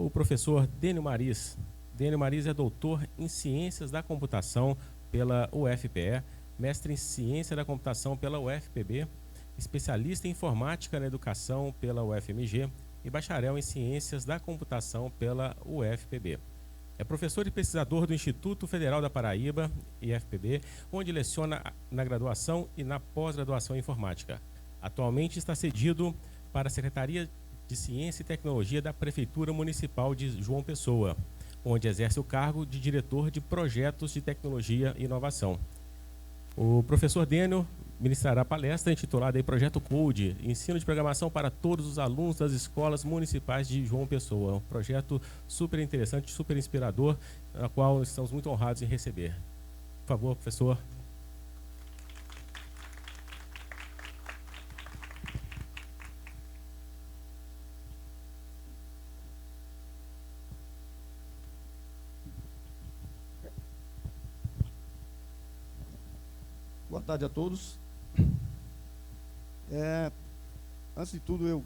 o professor Dênio Mariz. Dênio Mariz é doutor em Ciências da Computação pela UFPE, mestre em Ciência da Computação pela UFPB, especialista em Informática na Educação pela UFMG e bacharel em Ciências da Computação pela UFPB. É professor e pesquisador do Instituto Federal da Paraíba, IFPB, onde leciona na graduação e na pós-graduação em Informática. Atualmente está cedido para a Secretaria de Ciência e Tecnologia da Prefeitura Municipal de João Pessoa, onde exerce o cargo de diretor de Projetos de Tecnologia e Inovação. O professor Dênio ministrará palestra intitulada aí Projeto Code, Ensino de Programação para todos os alunos das escolas municipais de João Pessoa. Um projeto super interessante, super inspirador, na qual estamos muito honrados em receber. Por favor, professor. Boa tarde a todos. Antes de tudo,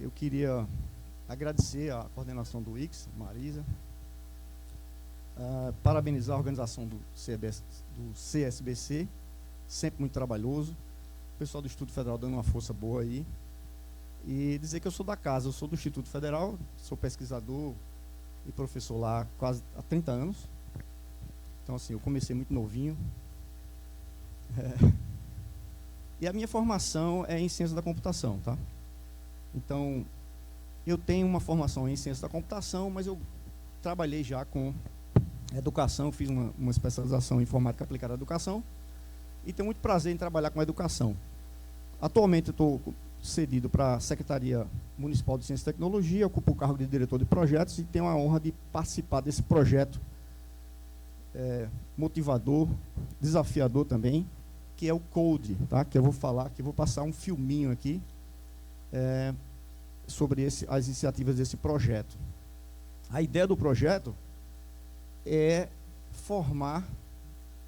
eu queria agradecer a coordenação do IX, Marisa, parabenizar a organização do CSBC, sempre muito trabalhoso, o pessoal do Instituto Federal dando uma força boa aí, e dizer que eu sou da casa, eu sou do Instituto Federal, sou pesquisador e professor lá quase há 30 anos, então assim, eu comecei muito novinho. E a minha formação é em ciência da computação, tá? Então, eu tenho uma formação em ciência da computação, mas eu trabalhei já com educação, fiz uma especialização em informática aplicada à educação e tenho muito prazer em trabalhar com educação. Atualmente eu estou cedido para a Secretaria Municipal de Ciência e Tecnologia, ocupo o cargo de diretor de projetos e tenho a honra de participar desse projeto motivador, desafiador também, que é o Code, tá? Que eu vou falar, que eu vou passar um filminho aqui sobre as iniciativas desse projeto. A ideia do projeto é formar,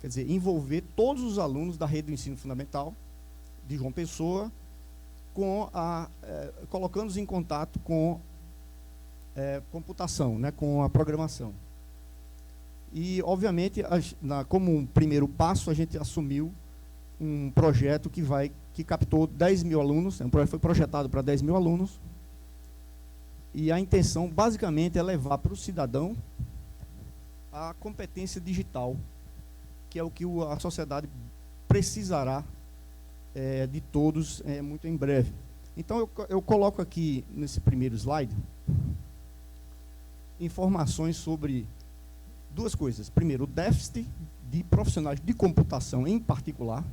quer dizer, envolver todos os alunos da rede do ensino fundamental de João Pessoa, colocando-os em contato com computação, né, com a programação. E, obviamente, como um primeiro passo, a gente assumiu um projeto que captou 10 mil alunos, um projeto foi projetado para 10 mil alunos, e a intenção, basicamente, é levar para o cidadão a competência digital, que é o que a sociedade precisará de todos muito em breve. Então, eu coloco aqui, nesse primeiro slide, informações sobre duas coisas. Primeiro, o déficit de profissionais de computação em particular.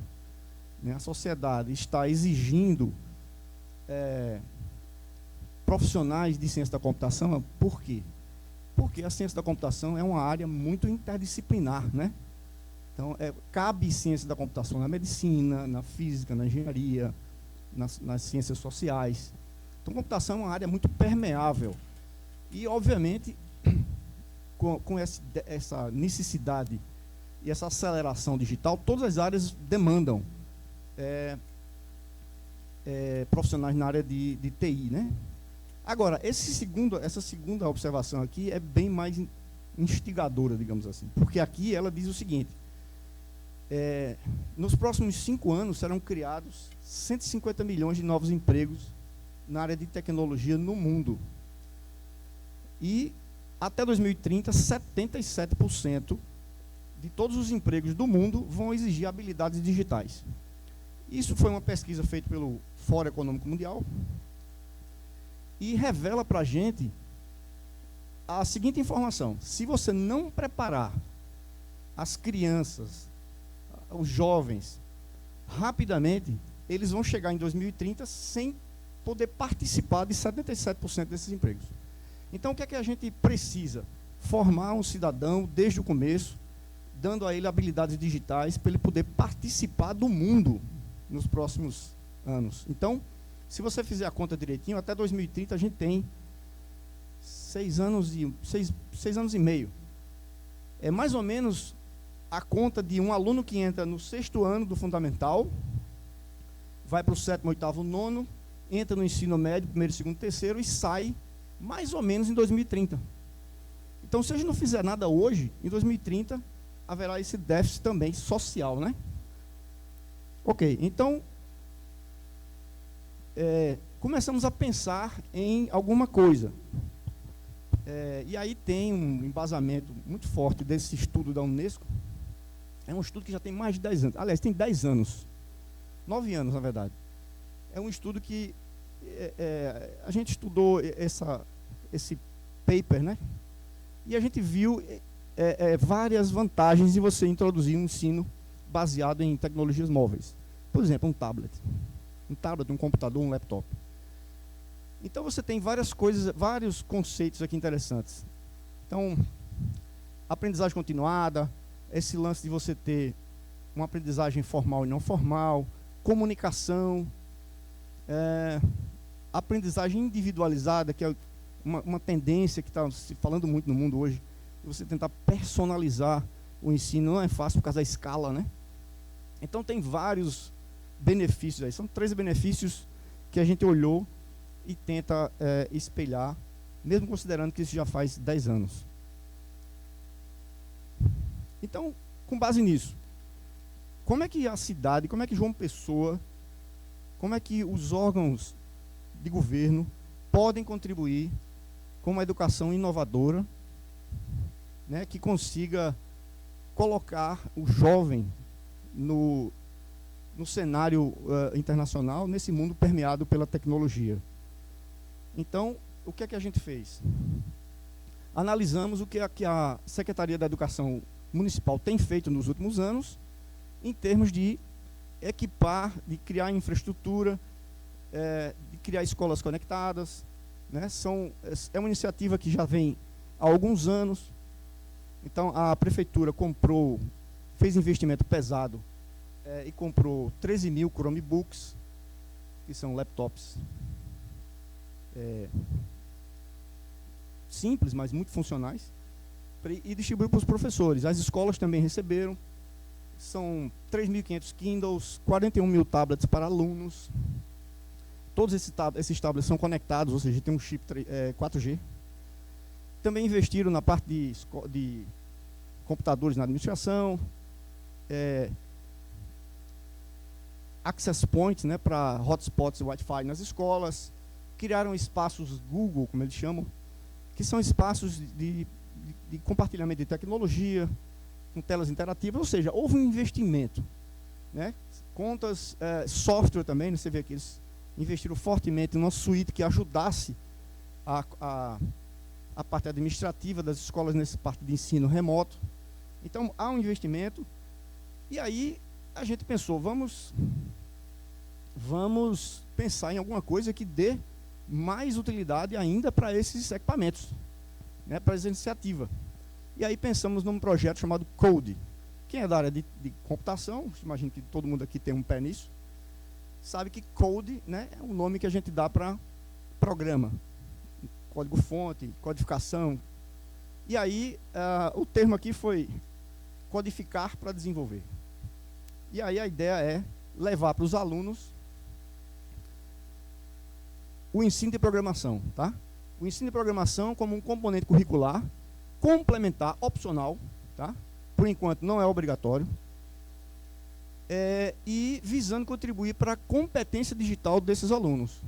A sociedade está exigindo profissionais de ciência da computação. Por quê? Porque a ciência da computação é uma área muito interdisciplinar, né? Então, cabe ciência da computação na medicina, na física, na engenharia, nas ciências sociais. Então, computação é uma área muito permeável. E, obviamente, com essa necessidade e essa aceleração digital, todas as áreas demandam profissionais na área de TI, né? Agora, essa segunda observação aqui é bem mais instigadora, digamos assim, porque aqui ela diz o seguinte: nos próximos 5 anos serão criados 150 milhões de novos empregos na área de tecnologia no mundo. E até 2030, 77% de todos os empregos do mundo vão exigir habilidades digitais. Isso foi uma pesquisa feita pelo Fórum Econômico Mundial e revela para a gente a seguinte informação: se você não preparar as crianças, os jovens, rapidamente, eles vão chegar em 2030 sem poder participar de 77% desses empregos. Então, o que é que a gente precisa? Formar um cidadão desde o começo, dando a ele habilidades digitais para ele poder participar do mundo nos próximos anos. Então, se você fizer a conta direitinho, até 2030 a gente tem 6 anos e meio. É mais ou menos a conta de um aluno que entra no 6º ano do fundamental, vai para o 7º, 8º, 9º, entra no ensino médio, 1º, 2º, 3º, e sai mais ou menos em 2030. Então, se a gente não fizer nada hoje, em 2030, haverá esse déficit também social, né? Ok, então, começamos a pensar em alguma coisa. E aí tem um embasamento muito forte desse estudo da Unesco. É um estudo que já tem mais de 10 anos. Aliás, tem 10 anos. 9 anos, na verdade. É um estudo que a gente estudou esse paper, né? E a gente viu várias vantagens de você introduzir um ensino baseado em tecnologias móveis. Por exemplo, um tablet, um computador, um laptop. Então você tem várias coisas, vários conceitos aqui interessantes. Então, aprendizagem continuada, esse lance de você ter uma aprendizagem formal e não formal, comunicação, aprendizagem individualizada, que é uma tendência que está se falando muito no mundo hoje, você tentar personalizar o ensino. Não é fácil por causa da escala, né? Então tem vários benefícios aí. São 13 benefícios que a gente olhou e tenta espelhar, mesmo considerando que isso já faz 10 anos. Então, com base nisso, como é que a cidade, como é que João Pessoa, como é que os órgãos de governo podem contribuir com uma educação inovadora, né, que consiga colocar o jovem no cenário internacional, nesse mundo permeado pela tecnologia? Então, o que é que a gente fez? Analisamos o que a Secretaria da Educação Municipal tem feito nos últimos anos, em termos de equipar, de criar infraestrutura, de criar escolas conectadas, né? É uma iniciativa que já vem há alguns anos. Então, a prefeitura fez investimento pesado e comprou 13 mil Chromebooks, que são laptops simples, mas muito funcionais, e distribuiu para os professores. As escolas também receberam. São 3.500 Kindles, 41 mil tablets para alunos. Todos esses tablets são conectados, ou seja, tem um chip 4G. Também investiram na parte de computadores na administração, access points, né, para hotspots e Wi-Fi nas escolas. Criaram espaços Google, como eles chamam, que são espaços de compartilhamento de tecnologia, com telas interativas, ou seja, houve um investimento, né? Contas, software também, né? Você vê que eles investiram fortemente numa suíte que ajudasse a parte administrativa das escolas nessa parte de ensino remoto. Então, há um investimento, e aí a gente pensou, vamos pensar em alguma coisa que dê mais utilidade ainda para esses equipamentos, né, para essa iniciativa. E aí pensamos num projeto chamado Code. Quem é da área de computação, imagino que todo mundo aqui tem um pé nisso, sabe que Code, né, é o nome que a gente dá para programa, código-fonte, codificação. E aí o termo aqui foi codificar para desenvolver. E aí a ideia é levar para os alunos o ensino de programação, tá? O ensino de programação como um componente curricular, complementar, opcional, tá? Por enquanto não é obrigatório, e visando contribuir para a competência digital desses alunos.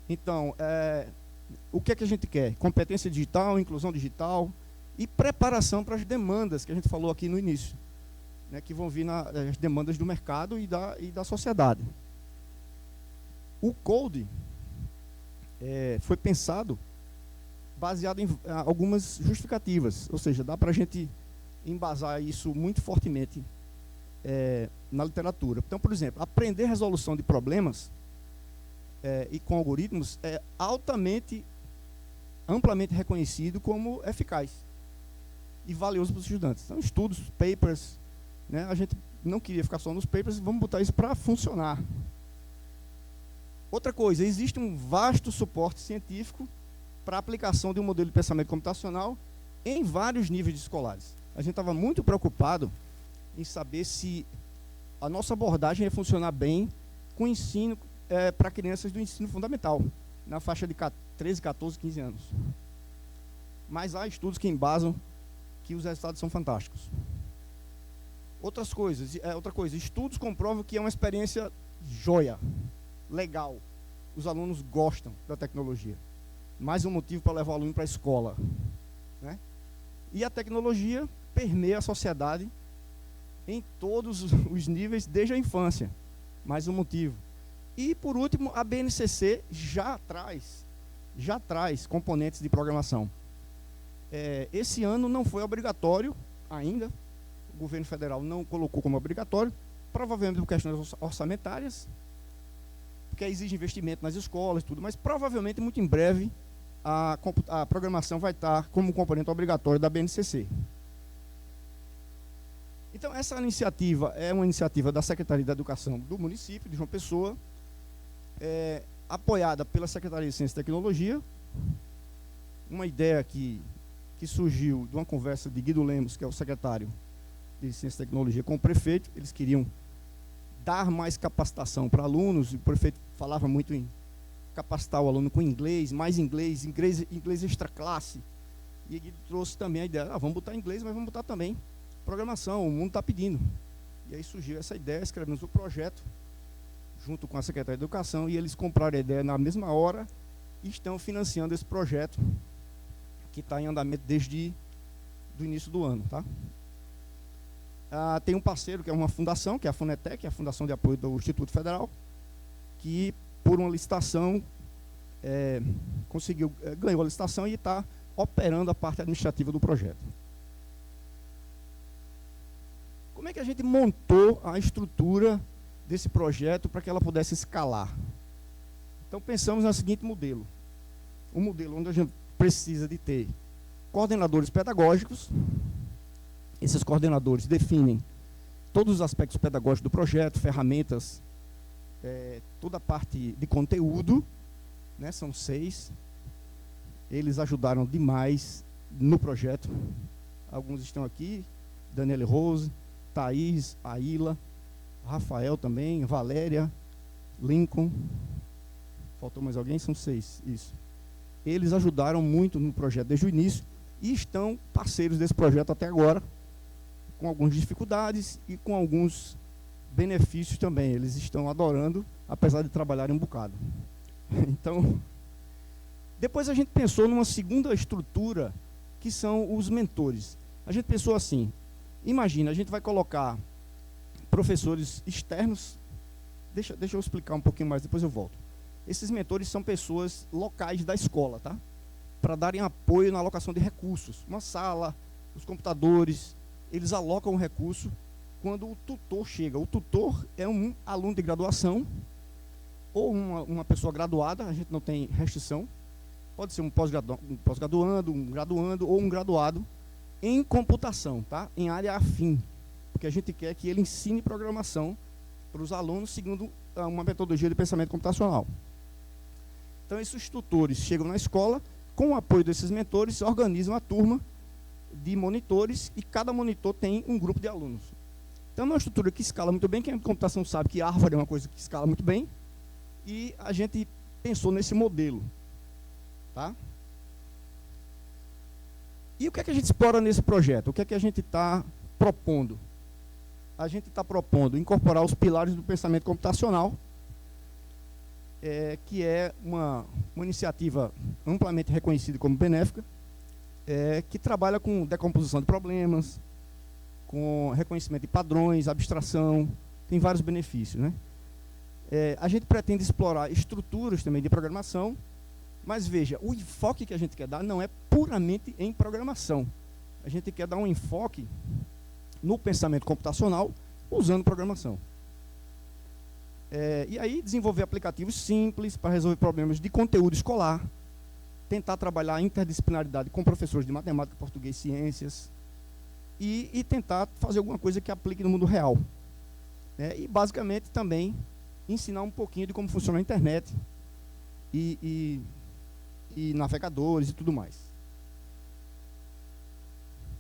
Então, o que é que a gente quer? Competência digital, inclusão digital e preparação para as demandas que a gente falou aqui no início, né, que vão vir as demandas do mercado e da sociedade. O Code foi pensado baseado em algumas justificativas, ou seja, dá para a gente embasar isso muito fortemente na literatura. Então, por exemplo, aprender resolução de problemas e com algoritmos é amplamente reconhecido como eficaz e valioso para os estudantes. Então, estudos, papers, né, a gente não queria ficar só nos papers, vamos botar isso para funcionar. Outra coisa, existe um vasto suporte científico para a aplicação de um modelo de pensamento computacional em vários níveis escolares. A gente estava muito preocupado em saber se a nossa abordagem ia funcionar bem com o ensino para crianças do ensino fundamental. na faixa de 13, 14, 15 anos. Mas há estudos que embasam que os resultados são fantásticos. Outra coisa, estudos comprovam que é uma experiência joia, legal. Os alunos gostam da tecnologia. Mais um motivo para levar o aluno para a escola, né? E a tecnologia permeia a sociedade em todos os níveis, desde a infância. Mais um motivo. E, por último, a BNCC já traz componentes de programação. Esse ano não foi obrigatório ainda, o governo federal não colocou como obrigatório, provavelmente por questões orçamentárias, porque exige investimento nas escolas e tudo, mas provavelmente, muito em breve, a programação vai estar como componente obrigatório da BNCC. Então, essa iniciativa é uma iniciativa da Secretaria da Educação do município de João Pessoa, apoiada pela Secretaria de Ciência e Tecnologia, uma ideia que surgiu de uma conversa de Guido Lemos, que é o secretário de Ciência e Tecnologia, com o prefeito. Eles queriam dar mais capacitação para alunos, e o prefeito falava muito em capacitar o aluno com inglês, mais inglês extra classe. E Guido trouxe também a ideia, vamos botar inglês, mas vamos botar também programação, o mundo está pedindo. E aí surgiu essa ideia, escrevemos o projeto, junto com a Secretaria de Educação, e eles compraram a ideia na mesma hora e estão financiando esse projeto, que está em andamento desde o início do ano. Tá? Tem um parceiro, que é uma fundação, que é a Funetec, a Fundação de Apoio do Instituto Federal, que, por uma licitação, ganhou a licitação e está operando a parte administrativa do projeto. Como é que a gente montou a estrutura desse projeto para que ela pudesse escalar? Então, pensamos no seguinte modelo. Um modelo onde a gente precisa de ter coordenadores pedagógicos. Esses coordenadores definem todos os aspectos pedagógicos do projeto, ferramentas, toda a parte de conteúdo, né, são 6. Eles ajudaram demais no projeto. Alguns estão aqui, Daniele Rose, Thaís, Aila, Rafael também, Valéria, Lincoln. Faltou mais alguém? São 6, isso. Eles ajudaram muito no projeto desde o início e estão parceiros desse projeto até agora, com algumas dificuldades e com alguns benefícios também. Eles estão adorando, apesar de trabalharem um bocado. Então, depois a gente pensou numa segunda estrutura, que são os mentores. A gente pensou assim, imagina, a gente vai colocar professores externos. Deixa eu explicar um pouquinho mais, depois eu volto. Esses mentores são pessoas locais da escola, tá? Para darem apoio na alocação de recursos. Uma sala, os computadores, eles alocam o recurso quando o tutor chega. O tutor é um aluno de graduação ou uma pessoa graduada, a gente não tem restrição. Pode ser um pós-graduando, um graduando ou um graduado em computação, tá? Em área afim. Porque a gente quer que ele ensine programação para os alunos segundo uma metodologia de pensamento computacional. Então, esses tutores chegam na escola, com o apoio desses mentores, organizam a turma de monitores e cada monitor tem um grupo de alunos. Então, é uma estrutura que escala muito bem. Quem é de computação sabe que Harvard é uma coisa que escala muito bem. E a gente pensou nesse modelo. Tá? E o que é que a gente explora nesse projeto? O que é que a gente está propondo? A gente está propondo incorporar os pilares do pensamento computacional, que é uma iniciativa amplamente reconhecida como benéfica, que trabalha com decomposição de problemas, com reconhecimento de padrões, abstração, tem vários benefícios, né? A gente pretende explorar estruturas também de programação, mas veja, o enfoque que a gente quer dar não é puramente em programação. A gente quer dar um enfoque no pensamento computacional usando programação. E aí desenvolver aplicativos simples para resolver problemas de conteúdo escolar, tentar trabalhar a interdisciplinaridade com professores de matemática, português, ciências, e tentar fazer alguma coisa que aplique no mundo real. E basicamente também ensinar um pouquinho de como funciona a internet e navegadores e tudo mais.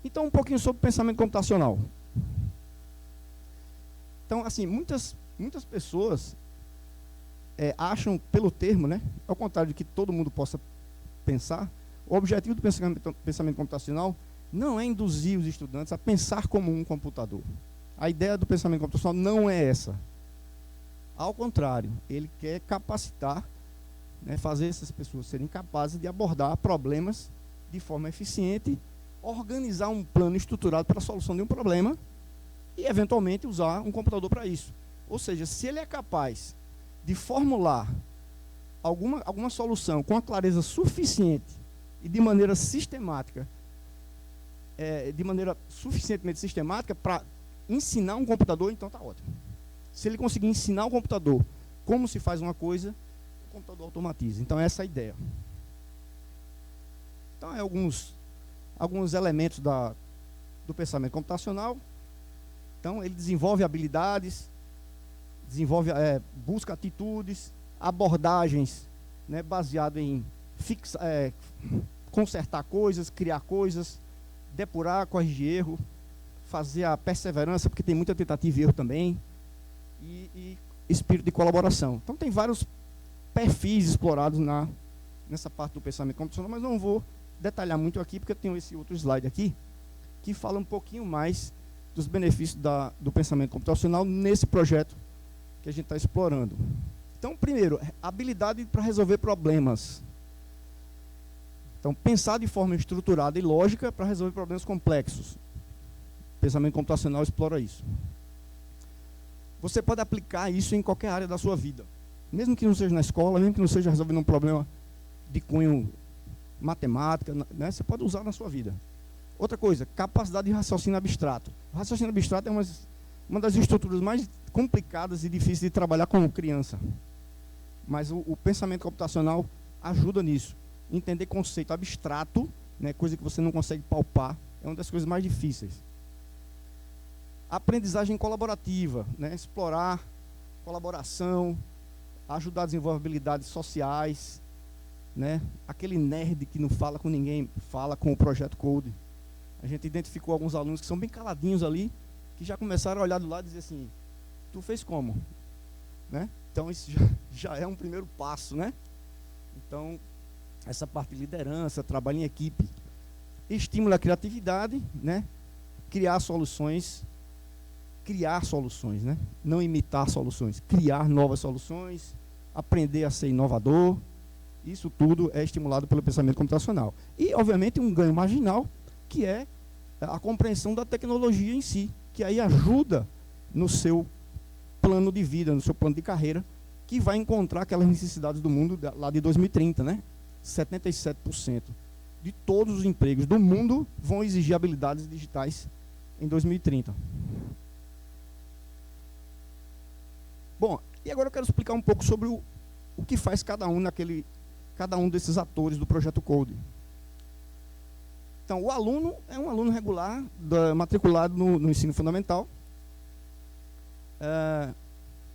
Então, um pouquinho sobre pensamento computacional. Então, assim, muitas pessoas acham, pelo termo, né, ao contrário de que todo mundo possa pensar, o objetivo do pensamento computacional não é induzir os estudantes a pensar como um computador. A ideia do pensamento computacional não é essa. Ao contrário, ele quer capacitar, né, fazer essas pessoas serem capazes de abordar problemas de forma eficiente, organizar um plano estruturado para a solução de um problema e, eventualmente, usar um computador para isso. Ou seja, se ele é capaz de formular alguma solução com a clareza suficiente e de maneira sistemática, de maneira suficientemente sistemática para ensinar um computador, então está ótimo. Se ele conseguir ensinar o computador como se faz uma coisa, o computador automatiza. Então, essa é a ideia. Então, alguns elementos do pensamento computacional. Então, ele desenvolve habilidades, busca atitudes, abordagens, né, baseado em consertar coisas, criar coisas, depurar, corrigir erro, fazer a perseverança, porque tem muita tentativa e erro também, e espírito de colaboração. Então, tem vários perfis explorados nessa parte do pensamento computacional, mas não vou detalhar muito aqui, porque eu tenho esse outro slide aqui, que fala um pouquinho mais dos benefícios do pensamento computacional nesse projeto que a gente está explorando. Então, primeiro, habilidade para resolver problemas. Então, pensar de forma estruturada e lógica para resolver problemas complexos. O pensamento computacional explora isso. Você pode aplicar isso em qualquer área da sua vida. Mesmo que não seja na escola, mesmo que não seja resolvendo um problema de cunho matemática, né, você pode usar na sua vida. Outra coisa, capacidade de raciocínio abstrato. O raciocínio abstrato é uma das estruturas mais complicadas e difíceis de trabalhar como criança. Mas o pensamento computacional ajuda nisso. Entender conceito abstrato, né, coisa que você não consegue palpar, é uma das coisas mais difíceis. Aprendizagem colaborativa, né, explorar colaboração, ajudar a desenvolver habilidades sociais, né, aquele nerd que não fala com ninguém, fala com o Projeto Code. A gente identificou alguns alunos que são bem caladinhos ali, que já começaram a olhar do lado e dizer assim, tu fez como? Né? Então, isso já é um primeiro passo, né? Então, essa parte de liderança, trabalho em equipe, estimula a criatividade, né? Criar soluções, né? Não imitar soluções, criar novas soluções, aprender a ser inovador. Isso tudo é estimulado pelo pensamento computacional. E, obviamente, um ganho marginal, que é a compreensão da tecnologia em si, que aí ajuda no seu plano de vida, no seu plano de carreira, que vai encontrar aquelas necessidades do mundo lá de 2030, né? 77% de todos os empregos do mundo vão exigir habilidades digitais em 2030. Bom, e agora eu quero explicar um pouco sobre o que faz cada um desses atores do Projeto Code. Então, o aluno é um aluno regular, matriculado no ensino fundamental.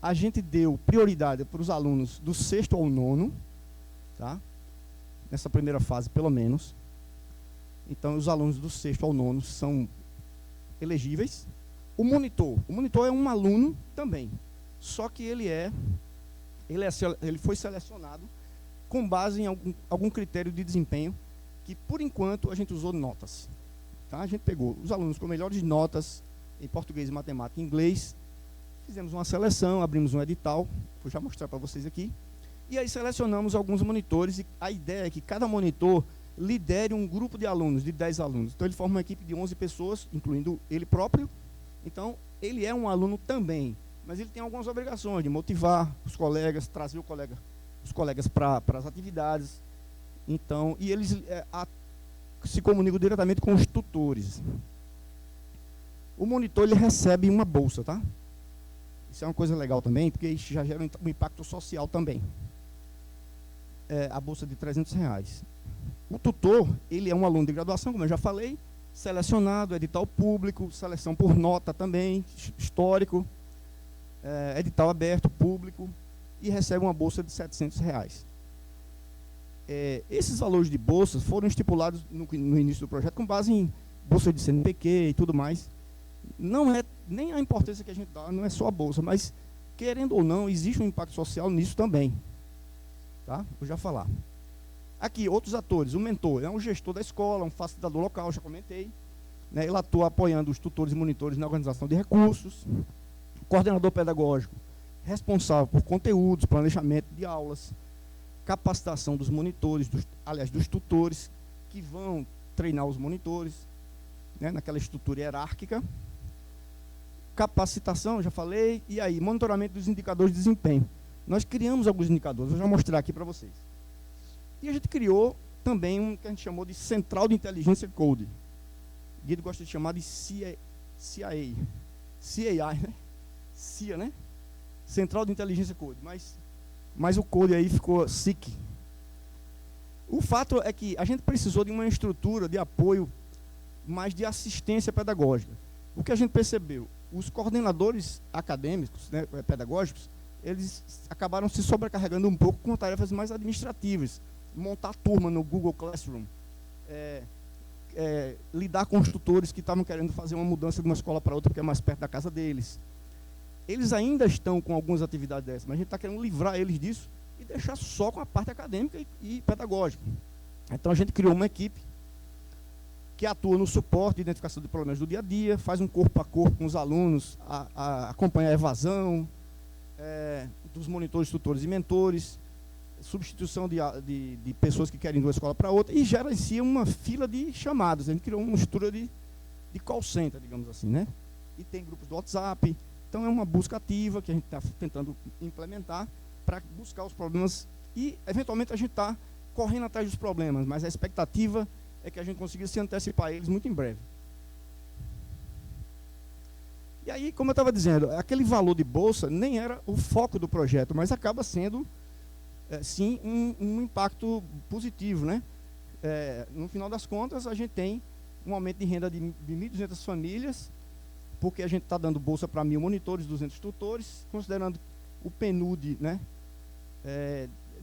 A gente deu prioridade para os alunos do 6º ao 9º, tá? Nessa primeira fase, pelo menos. Então, os alunos do 6º ao 9º são elegíveis. O monitor é um aluno também, só que ele foi selecionado com base em algum critério de desempenho, que por enquanto a gente usou notas. Tá? A gente pegou os alunos com melhores notas em português, matemática e inglês, fizemos uma seleção, abrimos um edital, vou já mostrar para vocês aqui, e aí selecionamos alguns monitores, e a ideia é que cada monitor lidere um grupo de alunos, de 10 alunos. Então ele forma uma equipe de 11 pessoas, incluindo ele próprio. Então ele é um aluno também, mas ele tem algumas obrigações de motivar os colegas, trazer os colegas para as atividades. Então, e eles se comunicam diretamente com os tutores. O monitor ele recebe uma bolsa, tá? Isso é uma coisa legal também, porque isso já gera um impacto social também. A bolsa de R$300. O tutor, ele é um aluno de graduação, como eu já falei, selecionado, edital público, seleção por nota também, histórico, edital aberto, público, e recebe uma bolsa de R$700. Esses valores de bolsas foram estipulados no início do projeto com base em bolsa de CNPq e tudo mais. Não é nem a importância que a gente dá, não é só a bolsa, mas querendo ou não, existe um impacto social nisso também. Tá? Vou já falar. Aqui, outros atores. O mentor é um gestor da escola, um facilitador local, já comentei. Né? Ele atua apoiando os tutores e monitores na organização de recursos. Coordenador pedagógico, responsável por conteúdos, planejamento de aulas, capacitação dos monitores, dos tutores, que vão treinar os monitores, né, naquela estrutura hierárquica. Capacitação, já falei, e aí, monitoramento dos indicadores de desempenho. Nós criamos alguns indicadores, vou já mostrar aqui para vocês. E a gente criou também um que a gente chamou de Central de Inteligência Code. Guido gosta de chamar de CAI, né? CIA, né? Central de Inteligência Code, mas o code aí ficou SIC. O fato é que a gente precisou de uma estrutura de apoio, mais de assistência pedagógica. O que a gente percebeu? Os coordenadores acadêmicos, né, pedagógicos, eles acabaram se sobrecarregando um pouco com tarefas mais administrativas. Montar turma no Google Classroom, lidar com os tutores que estavam querendo fazer uma mudança de uma escola para outra porque é mais perto da casa deles. Eles ainda estão com algumas atividades dessas, mas a gente está querendo livrar eles disso e deixar só com a parte acadêmica e pedagógica. Então a gente criou uma equipe que atua no suporte, identificação de problemas do dia a dia, faz um corpo a corpo com os alunos, acompanha a evasão dos monitores, tutores e mentores, substituição de pessoas que querem ir de uma escola para outra, e gerencia uma fila de chamadas. A gente criou uma estrutura de call center, digamos assim, né? E tem grupos do WhatsApp. Então é uma busca ativa que a gente está tentando implementar para buscar os problemas e, eventualmente, a gente está correndo atrás dos problemas, mas a expectativa é que a gente consiga se antecipar a eles muito em breve. E aí, como eu estava dizendo, aquele valor de bolsa nem era o foco do projeto, mas acaba sendo, sim, um impacto positivo, né? No final das contas, a gente tem um aumento de renda de 1.200 famílias, porque a gente está dando bolsa para 1.000 monitores, 200 tutores, considerando o PNUD, né,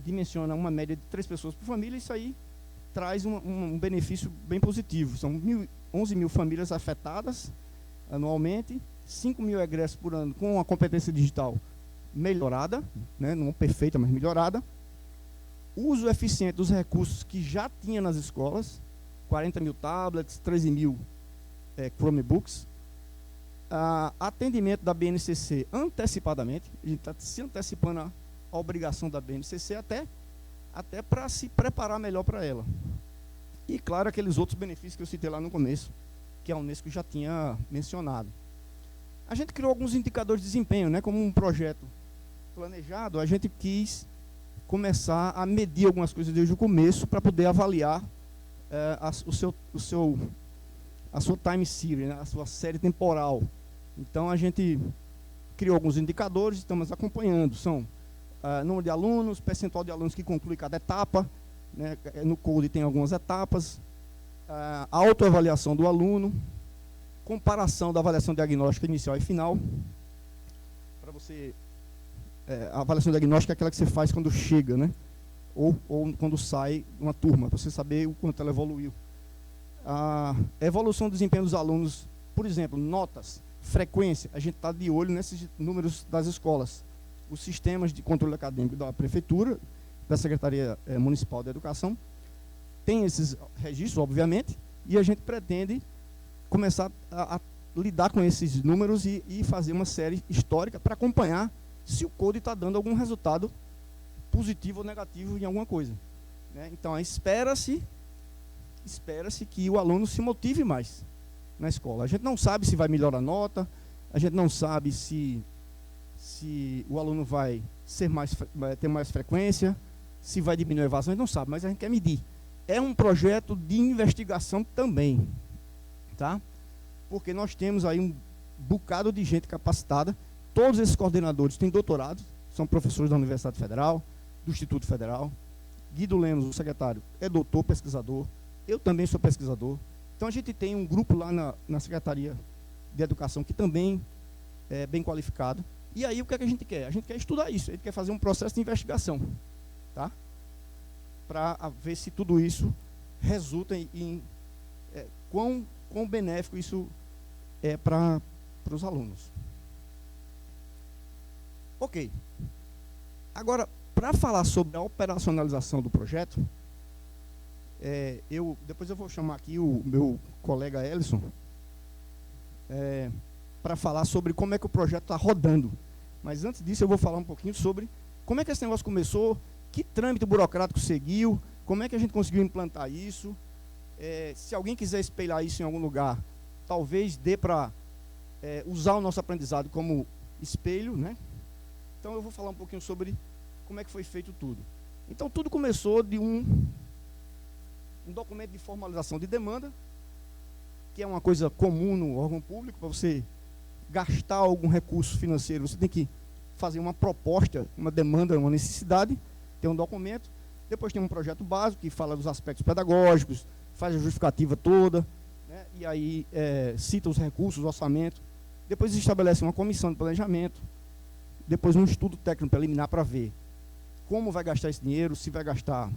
dimensiona uma média de 3 pessoas por família, isso aí traz um benefício bem positivo. São 11 mil famílias afetadas anualmente, 5 mil egressos por ano com a competência digital melhorada, né, não perfeita, mas melhorada. Uso eficiente dos recursos que já tinha nas escolas, 40 mil tablets, 13 mil Chromebooks. Atendimento da BNCC antecipadamente, a gente está se antecipando a obrigação da BNCC até para se preparar melhor para ela. E, claro, aqueles outros benefícios que eu citei lá no começo, que a Unesco já tinha mencionado. A gente criou alguns indicadores de desempenho, né? Como um projeto planejado, a gente quis começar a medir algumas coisas desde o começo para poder avaliar a sua time series, né? A sua série temporal. Então, a gente criou alguns indicadores, estamos acompanhando. São número de alunos, percentual de alunos que conclui cada etapa, né? No Code tem algumas etapas, autoavaliação do aluno, comparação da avaliação diagnóstica inicial e final. Para você, a avaliação diagnóstica é aquela que você faz quando chega, né? Ou quando sai uma turma, para você saber o quanto ela evoluiu. A evolução do desempenho dos alunos, por exemplo, notas, frequência, a gente está de olho nesses números das escolas. Os sistemas de controle acadêmico da Prefeitura, da Secretaria Municipal de Educação, tem esses registros, obviamente, e a gente pretende começar a lidar com esses números e fazer uma série histórica para acompanhar se o Code está dando algum resultado positivo ou negativo em alguma coisa, né? Então, espera-se que o aluno se motive mais na escola. A gente não sabe se vai melhorar a nota, a gente não sabe se o aluno vai ter mais frequência, se vai diminuir a evasão, a gente não sabe, mas a gente quer medir. É um projeto de investigação também, tá? Porque nós temos aí um bocado de gente capacitada, todos esses coordenadores têm doutorado, são professores da Universidade Federal, do Instituto Federal. Guido Lemos, o secretário, é doutor, pesquisador, eu também sou pesquisador. Então a gente tem um grupo lá na Secretaria de Educação que também é bem qualificado. E aí o que é que a gente quer? A gente quer estudar isso, a gente quer fazer um processo de investigação, tá? Para ver se tudo isso resulta em quão benéfico isso é para os alunos. Ok. Agora, para falar sobre a operacionalização do projeto, depois eu vou chamar aqui o meu colega Ellison para falar sobre como é que o projeto está rodando. Mas antes disso eu vou falar um pouquinho sobre como é que esse negócio começou, que trâmite burocrático seguiu, como é que a gente conseguiu implantar isso. Se alguém quiser espelhar isso em algum lugar, talvez dê para usar o nosso aprendizado como espelho, né? Então eu vou falar um pouquinho sobre como é que foi feito tudo. Então tudo começou de um documento de formalização de demanda, que é uma coisa comum no órgão público. Para você gastar algum recurso financeiro, você tem que fazer uma proposta, uma demanda, uma necessidade, tem um documento, depois tem um projeto básico que fala dos aspectos pedagógicos, faz a justificativa toda, né? E aí cita os recursos, o orçamento, depois estabelece uma comissão de planejamento, depois um estudo técnico preliminar para ver como vai gastar esse dinheiro, se vai gastar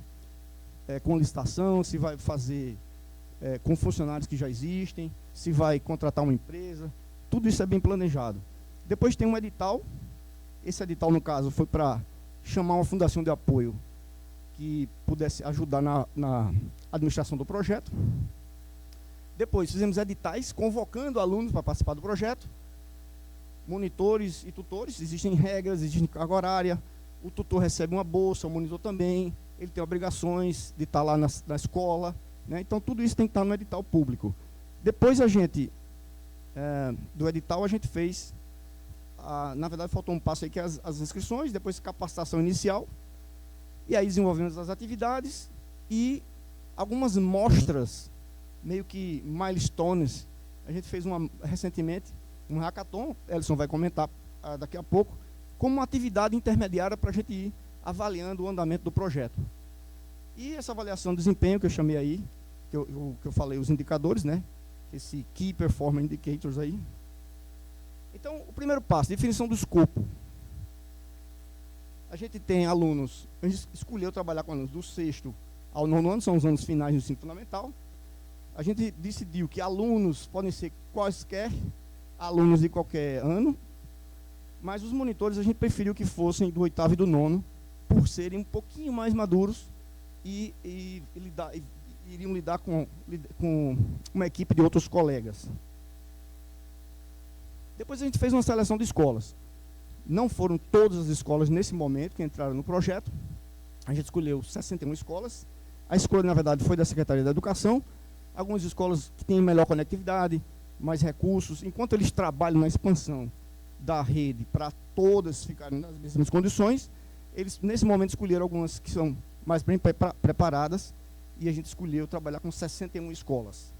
com licitação, se vai fazer com funcionários que já existem, se vai contratar uma empresa, tudo isso é bem planejado. Depois tem um edital, esse edital no caso foi para chamar uma fundação de apoio que pudesse ajudar na administração do projeto. Depois fizemos editais convocando alunos para participar do projeto, monitores e tutores, existem regras, existe carga horária, o tutor recebe uma bolsa, o monitor também, ele tem obrigações de estar lá na escola, né? Então tudo isso tem que estar no edital público. Depois a gente, do edital a gente fez, na verdade faltou um passo aí que é as inscrições, depois capacitação inicial, e aí desenvolvemos as atividades e algumas mostras, meio que milestones. A gente fez recentemente um hackathon, Ellison vai comentar daqui a pouco, como uma atividade intermediária para a gente ir avaliando o andamento do projeto. E essa avaliação de desempenho que eu chamei aí, que eu falei, os indicadores, né? Esse Key Performance Indicators aí. Então, o primeiro passo, definição do escopo. A gente tem alunos, a gente escolheu trabalhar com alunos do 6º ao 9º ano, são os anos finais do ensino fundamental. A gente decidiu que alunos podem ser quaisquer alunos de qualquer ano, mas os monitores a gente preferiu que fossem do 8º e do 9º, por serem um pouquinho mais maduros e iriam lidar com uma equipe de outros colegas. Depois a gente fez uma seleção de escolas. Não foram todas as escolas nesse momento que entraram no projeto. A gente escolheu 61 escolas. A escolha, na verdade, foi da Secretaria da Educação. Algumas escolas que têm melhor conectividade, mais recursos. Enquanto eles trabalham na expansão da rede para todas ficarem nas mesmas condições, eles, nesse momento, escolheram algumas que são mais bem preparadas, e a gente escolheu trabalhar com 61 escolas.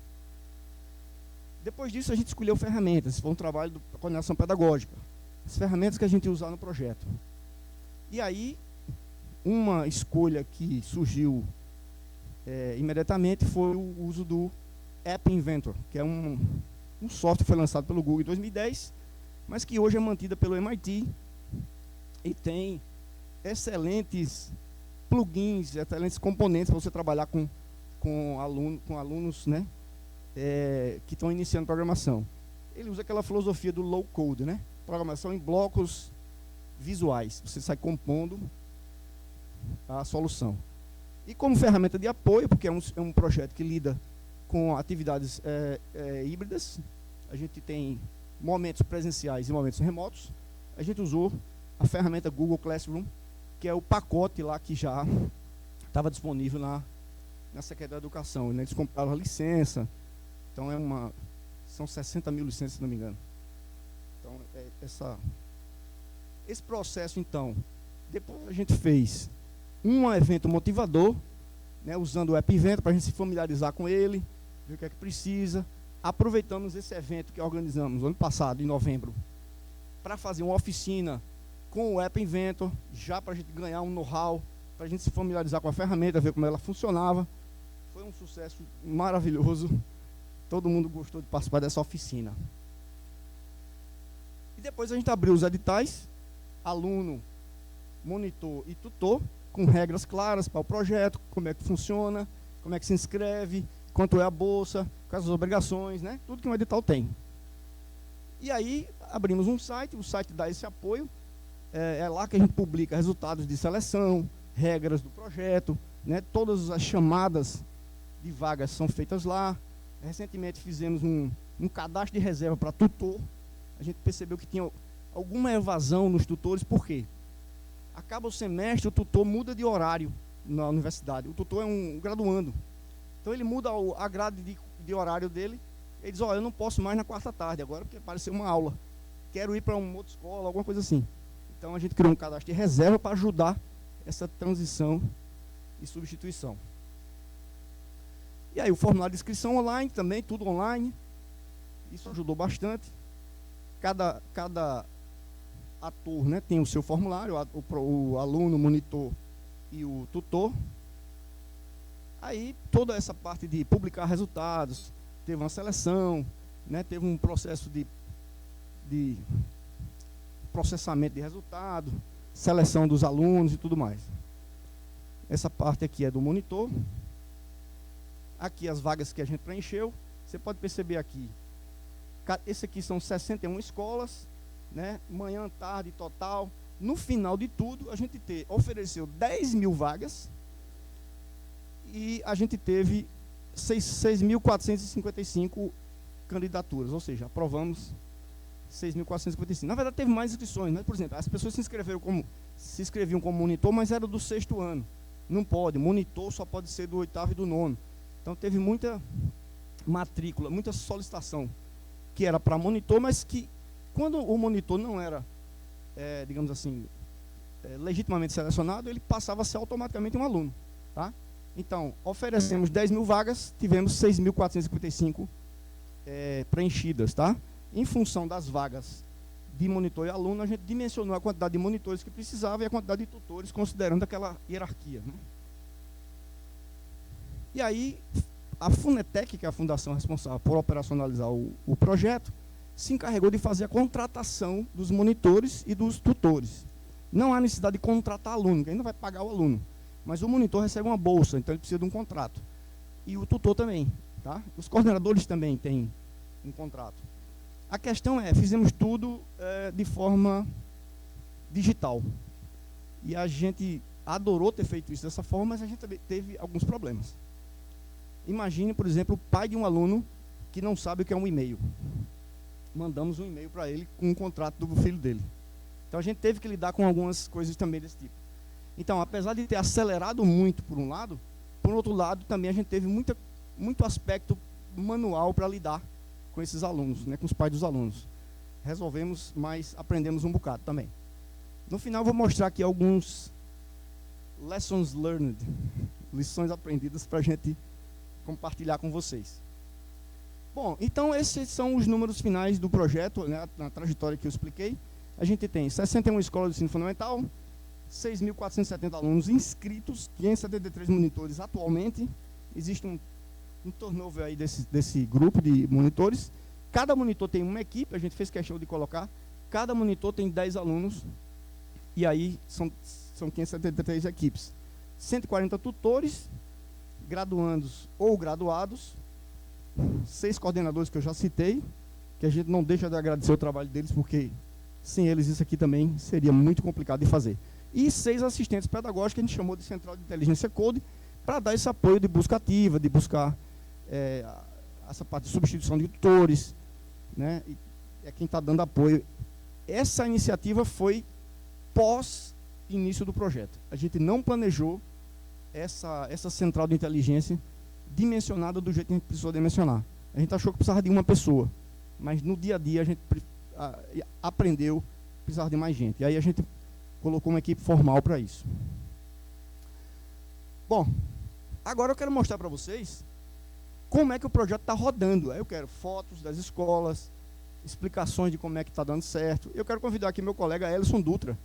Depois disso, a gente escolheu ferramentas. Esse foi um trabalho da coordenação pedagógica. As ferramentas que a gente ia usar no projeto. E aí, uma escolha que surgiu imediatamente foi o uso do App Inventor, que é um software que foi lançado pelo Google em 2010, mas que hoje é mantida pelo MIT e tem excelentes plugins, excelentes componentes para você trabalhar com alunos, né, que estão iniciando programação. Ele usa aquela filosofia do low code, né? Programação em blocos visuais. Você sai compondo a solução. E como ferramenta de apoio, porque é um projeto que lida com atividades híbridas, a gente tem momentos presenciais e momentos remotos, a gente usou a ferramenta Google Classroom, que é o pacote lá que já estava disponível na Secretaria da Educação, né? Eles compraram a licença, então são 60 mil licenças, se não me engano. Então, esse processo, então, depois a gente fez um evento motivador, né, usando o App Inventor para a gente se familiarizar com ele, ver o que é que precisa. Aproveitamos esse evento que organizamos ano passado, em novembro, para fazer uma oficina com o App Inventor, já para a gente ganhar um know-how, para a gente se familiarizar com a ferramenta, ver como ela funcionava. Foi um sucesso maravilhoso. Todo mundo gostou de participar dessa oficina. E depois a gente abriu os editais, aluno, monitor e tutor, com regras claras para o projeto, como é que funciona, como é que se inscreve, quanto é a bolsa, quais as obrigações, né? Tudo que um edital tem. E aí abrimos um site, o site dá esse apoio, é lá que a gente publica resultados de seleção, regras do projeto, né? Todas as chamadas de vagas são feitas lá. Recentemente fizemos um cadastro de reserva para tutor. A gente percebeu que tinha alguma evasão nos tutores, por quê? Acaba o semestre, o tutor muda de horário na universidade. O tutor é um graduando. Então ele muda a grade de horário dele. Ele diz, eu não posso mais na quarta tarde agora, porque apareceu uma aula. Quero ir para uma outra escola, alguma coisa assim. Então a gente criou um cadastro de reserva para ajudar essa transição e substituição. E aí o formulário de inscrição online também, tudo online. Isso ajudou bastante. Cada ator, né, tem o seu formulário, o aluno, o monitor e o tutor. Aí toda essa parte de publicar resultados, teve uma seleção, né, teve um processo de processamento de resultado, seleção dos alunos e tudo mais. Essa parte aqui é do monitor. Aqui as vagas que a gente preencheu. Você pode perceber aqui, esse aqui são 61 escolas, né? Manhã, tarde, total. No final de tudo, a gente ofereceu 10 mil vagas e a gente teve 6.455 candidaturas, ou seja, aprovamos 6.455. Na verdade, teve mais inscrições, né? Por exemplo, as pessoas se inscreviam como monitor, mas era do 6º ano. Não pode, monitor só pode ser do 8º e do 9º. Então, teve muita matrícula, muita solicitação que era para monitor, mas que, quando o monitor não era, digamos assim, legitimamente selecionado, ele passava a ser automaticamente um aluno. Tá? Então, oferecemos 10 mil vagas, tivemos 6.455 preenchidas. Tá? Em função das vagas de monitor e aluno, a gente dimensionou a quantidade de monitores que precisava e a quantidade de tutores, considerando aquela hierarquia. Né? E aí, a Funetec, que é a fundação responsável por operacionalizar o projeto, se encarregou de fazer a contratação dos monitores e dos tutores. Não há necessidade de contratar aluno, que ainda vai pagar o aluno. Mas o monitor recebe uma bolsa, então ele precisa de um contrato. E o tutor também. Tá? Os coordenadores também têm um contrato. A questão fizemos tudo de forma digital. E a gente adorou ter feito isso dessa forma, mas a gente também teve alguns problemas. Imagine, por exemplo, o pai de um aluno que não sabe o que é um e-mail. Mandamos um e-mail para ele com um contrato do filho dele. Então a gente teve que lidar com algumas coisas também desse tipo. Então, apesar de ter acelerado muito por um lado, por outro lado também a gente teve muito aspecto manual para lidar com esses alunos, né, com os pais dos alunos. Resolvemos, mas aprendemos um bocado também. No final, vou mostrar aqui alguns lessons learned, lições aprendidas para a gente compartilhar com vocês. Bom, então esses são os números finais do projeto, né, na trajetória que eu expliquei. A gente tem 61 escolas de ensino fundamental, 6.470 alunos inscritos, 573 monitores atualmente. Existe um turnover aí desse grupo de monitores. Cada monitor tem uma equipe, a gente fez questão de colocar. Cada monitor tem 10 alunos, e aí são 573 equipes. 140 tutores, graduandos ou graduados, 6 coordenadores que eu já citei, que a gente não deixa de agradecer o trabalho deles, porque sem eles isso aqui também seria muito complicado de fazer. E 6 assistentes pedagógicos, que a gente chamou de Central de Inteligência Code, para dar esse apoio de busca ativa, de buscar essa parte de substituição de tutores, né? E é quem está dando apoio. Essa iniciativa foi pós-início do projeto. A gente não planejou essa central de inteligência dimensionada do jeito que a gente precisou dimensionar. A gente achou que precisava de uma pessoa, mas no dia a dia a gente aprendeu que precisava de mais gente. E aí a gente colocou uma equipe formal para isso. Bom, agora eu quero mostrar para vocês como é que o projeto está rodando. Eu quero fotos das escolas, explicações de como é que está dando certo. Eu quero convidar aqui meu colega Elison Dutra.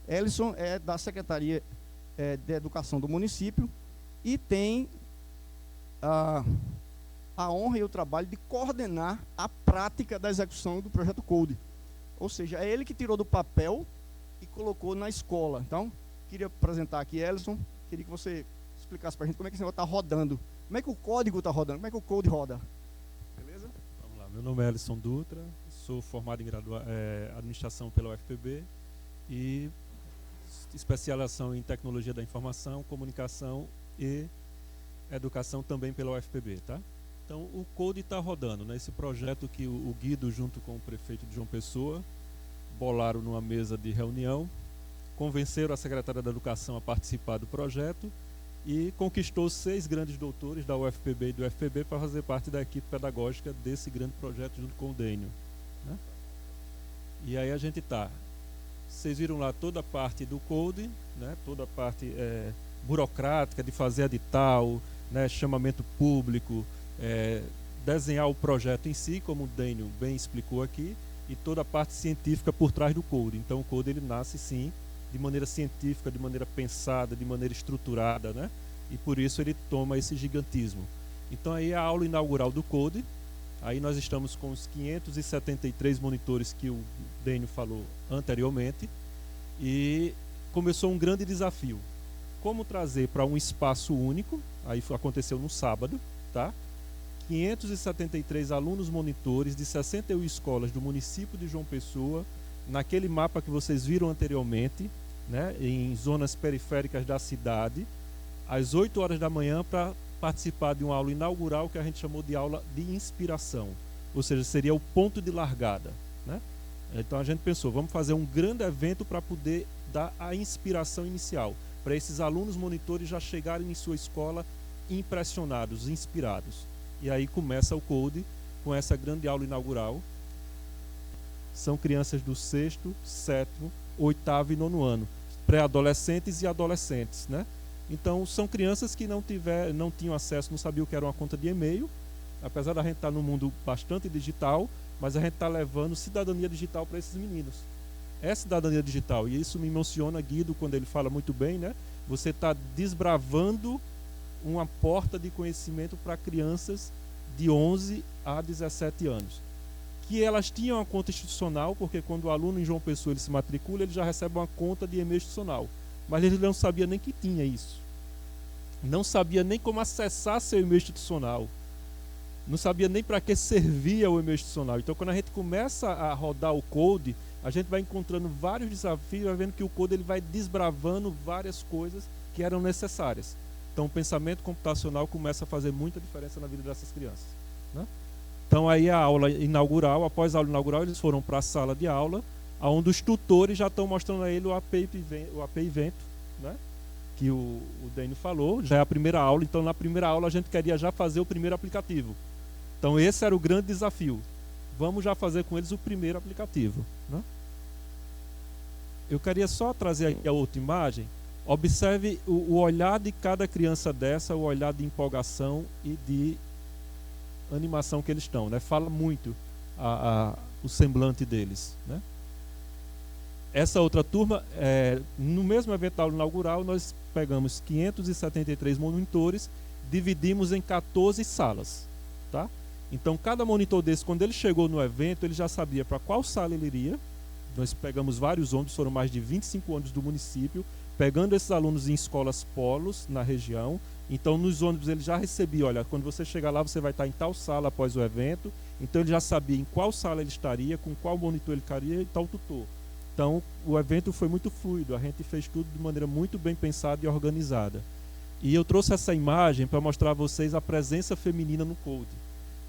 Elison é da Secretaria de Educação do município e tem a honra e o trabalho de coordenar a prática da execução do projeto Code. Ou seja, é ele que tirou do papel e colocou na escola. Então, queria apresentar aqui Elison, queria que você explicasse para a gente como é que esse negócio está rodando. Como é que o código está rodando? Como é que o Code roda? Beleza? Vamos lá. Meu nome é Elison Dutra, sou formado em administração pela UFPB e especialização em tecnologia da informação, comunicação e educação também pela UFPB, tá? Então o Code está rodando, né? Esse projeto que o Guido junto com o prefeito de João Pessoa bolaram numa mesa de reunião, convenceram a secretária da Educação a participar do projeto e conquistou 6 grandes doutores da UFPB e do UFPB para fazer parte da equipe pedagógica desse grande projeto junto com o Dênio, né? E aí a gente está. Vocês viram lá toda a parte do Code, né? Toda a parte burocrática de fazer edital, né? Chamamento público, desenhar o projeto em si, como o Dênio bem explicou aqui, e toda a parte científica por trás do Code. Então o Code ele nasce sim de maneira científica, de maneira pensada, de maneira estruturada, né? E por isso ele toma esse gigantismo. Então aí a aula inaugural do Code, aí nós estamos com os 573 monitores que o Dênio falou anteriormente, e começou um grande desafio. Como trazer para um espaço único, aí aconteceu no sábado, tá? 573 alunos monitores de 61 escolas do município de João Pessoa, naquele mapa que vocês viram anteriormente, né, em zonas periféricas da cidade, às 8 horas da manhã, para participar de uma aula inaugural que a gente chamou de aula de inspiração, ou seja, seria o ponto de largada, né? Então a gente pensou, vamos fazer um grande evento para poder dar a inspiração inicial, para esses alunos monitores já chegarem em sua escola impressionados, inspirados. E aí começa o Code com essa grande aula inaugural. São crianças do 6º, 7º, 8º e 9º ano, pré-adolescentes e adolescentes, né? Então são crianças que não tinham acesso, não sabiam o que era uma conta de e-mail, apesar da gente estar num mundo bastante digital, mas a gente está levando cidadania digital para esses meninos. É cidadania digital, e isso me emociona, Guido, quando ele fala muito bem, né? Você está desbravando uma porta de conhecimento para crianças de 11 a 17 anos. Que elas tinham uma conta institucional, porque quando o aluno em João Pessoa ele se matricula, ele já recebe uma conta de e-mail institucional. Mas ele não sabia nem que tinha isso. Não sabia nem como acessar seu e-mail institucional. Não sabia nem para que servia o e-mail institucional. Então, quando a gente começa a rodar o Code, a gente vai encontrando vários desafios, vai vendo que o Code ele vai desbravando várias coisas que eram necessárias. Então, o pensamento computacional começa a fazer muita diferença na vida dessas crianças, né? Então, aí a aula inaugural, após a aula inaugural, eles foram para a sala de aula, onde os tutores já estão mostrando a ele o AP Evento, né? Que o Dênio falou, já é a primeira aula. Então, na primeira aula, a gente queria já fazer o primeiro aplicativo. Então, esse era o grande desafio. Vamos já fazer com eles o primeiro aplicativo, né? Eu queria só trazer aqui a outra imagem. Observe o olhar de cada criança dessa, o olhar de empolgação e de animação que eles estão, né? Fala muito o semblante deles, né? Essa outra turma, no mesmo evento da aula inaugural, nós pegamos 573 monitores, dividimos em 14 salas, tá? Então, cada monitor desse, quando ele chegou no evento, ele já sabia para qual sala ele iria. Nós pegamos vários ônibus, foram mais de 25 ônibus do município, pegando esses alunos em escolas polos na região. Então, nos ônibus ele já recebia, olha, quando você chegar lá, você vai estar em tal sala após o evento. Então, ele já sabia em qual sala ele estaria, com qual monitor ele ficaria e tal tutor. Então, o evento foi muito fluido, a gente fez tudo de maneira muito bem pensada e organizada. E eu trouxe essa imagem para mostrar a vocês a presença feminina no Code.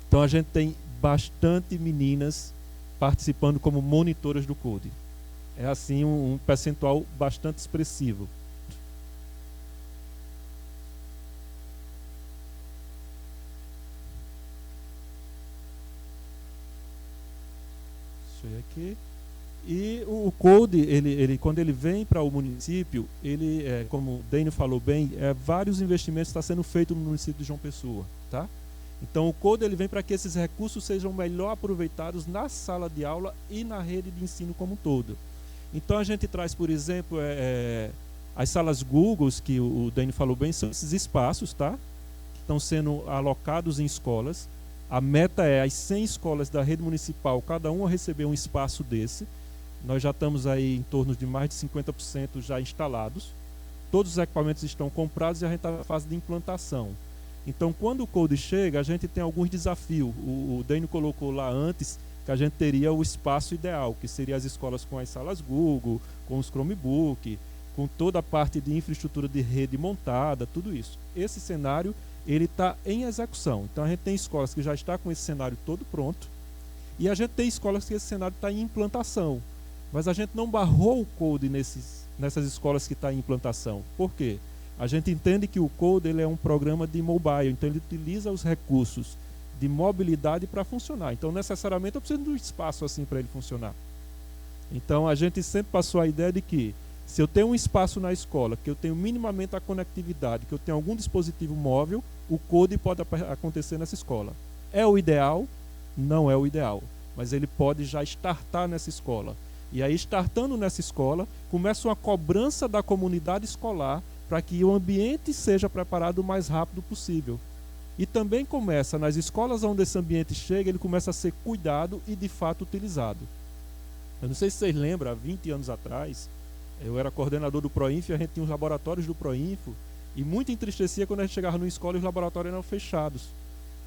Então, a gente tem bastante meninas participando como monitoras do Code. É assim um percentual bastante expressivo. Isso aí aqui. E o Code, quando ele vem para o município, ele, como o Dênio falou bem, vários investimentos estão sendo feitos no município de João Pessoa, tá? Então o Code ele vem para que esses recursos sejam melhor aproveitados na sala de aula e na rede de ensino como um todo. Então a gente traz, por exemplo, as salas Google, que o Dênio falou bem, são esses espaços, tá? Que estão sendo alocados em escolas. A meta é as 100 escolas da rede municipal, cada uma receber um espaço desse. Nós já estamos aí em torno de mais de 50% já instalados. Todos os equipamentos estão comprados e a gente está na fase de implantação. Então, quando o Code chega, a gente tem alguns desafios. O Dênio colocou lá antes que a gente teria o espaço ideal, que seria as escolas com as salas Google, com os Chromebook, com toda a parte de infraestrutura de rede montada, tudo isso. Esse cenário ele está em execução. Então a gente tem escolas que já estão com esse cenário todo pronto, e a gente tem escolas que esse cenário está em implantação. Mas a gente não barrou o Code nessas escolas que estão em implantação. Por quê? A gente entende que o Code ele é um programa de mobile, então ele utiliza os recursos de mobilidade para funcionar. Então, necessariamente, eu preciso de um espaço assim para ele funcionar. Então, a gente sempre passou a ideia de que, se eu tenho um espaço na escola, que eu tenho minimamente a conectividade, que eu tenho algum dispositivo móvel, o Code pode acontecer nessa escola. É o ideal? Não é o ideal. Mas ele pode já startar nessa escola. E aí, startando nessa escola, começa uma cobrança da comunidade escolar para que o ambiente seja preparado o mais rápido possível. E também começa, nas escolas onde esse ambiente chega, ele começa a ser cuidado e de fato utilizado. Eu não sei se vocês lembram, há 20 anos atrás, eu era coordenador do Proinfo e a gente tinha os laboratórios do Proinfo, e muito entristecia quando a gente chegava numa escola e os laboratórios eram fechados.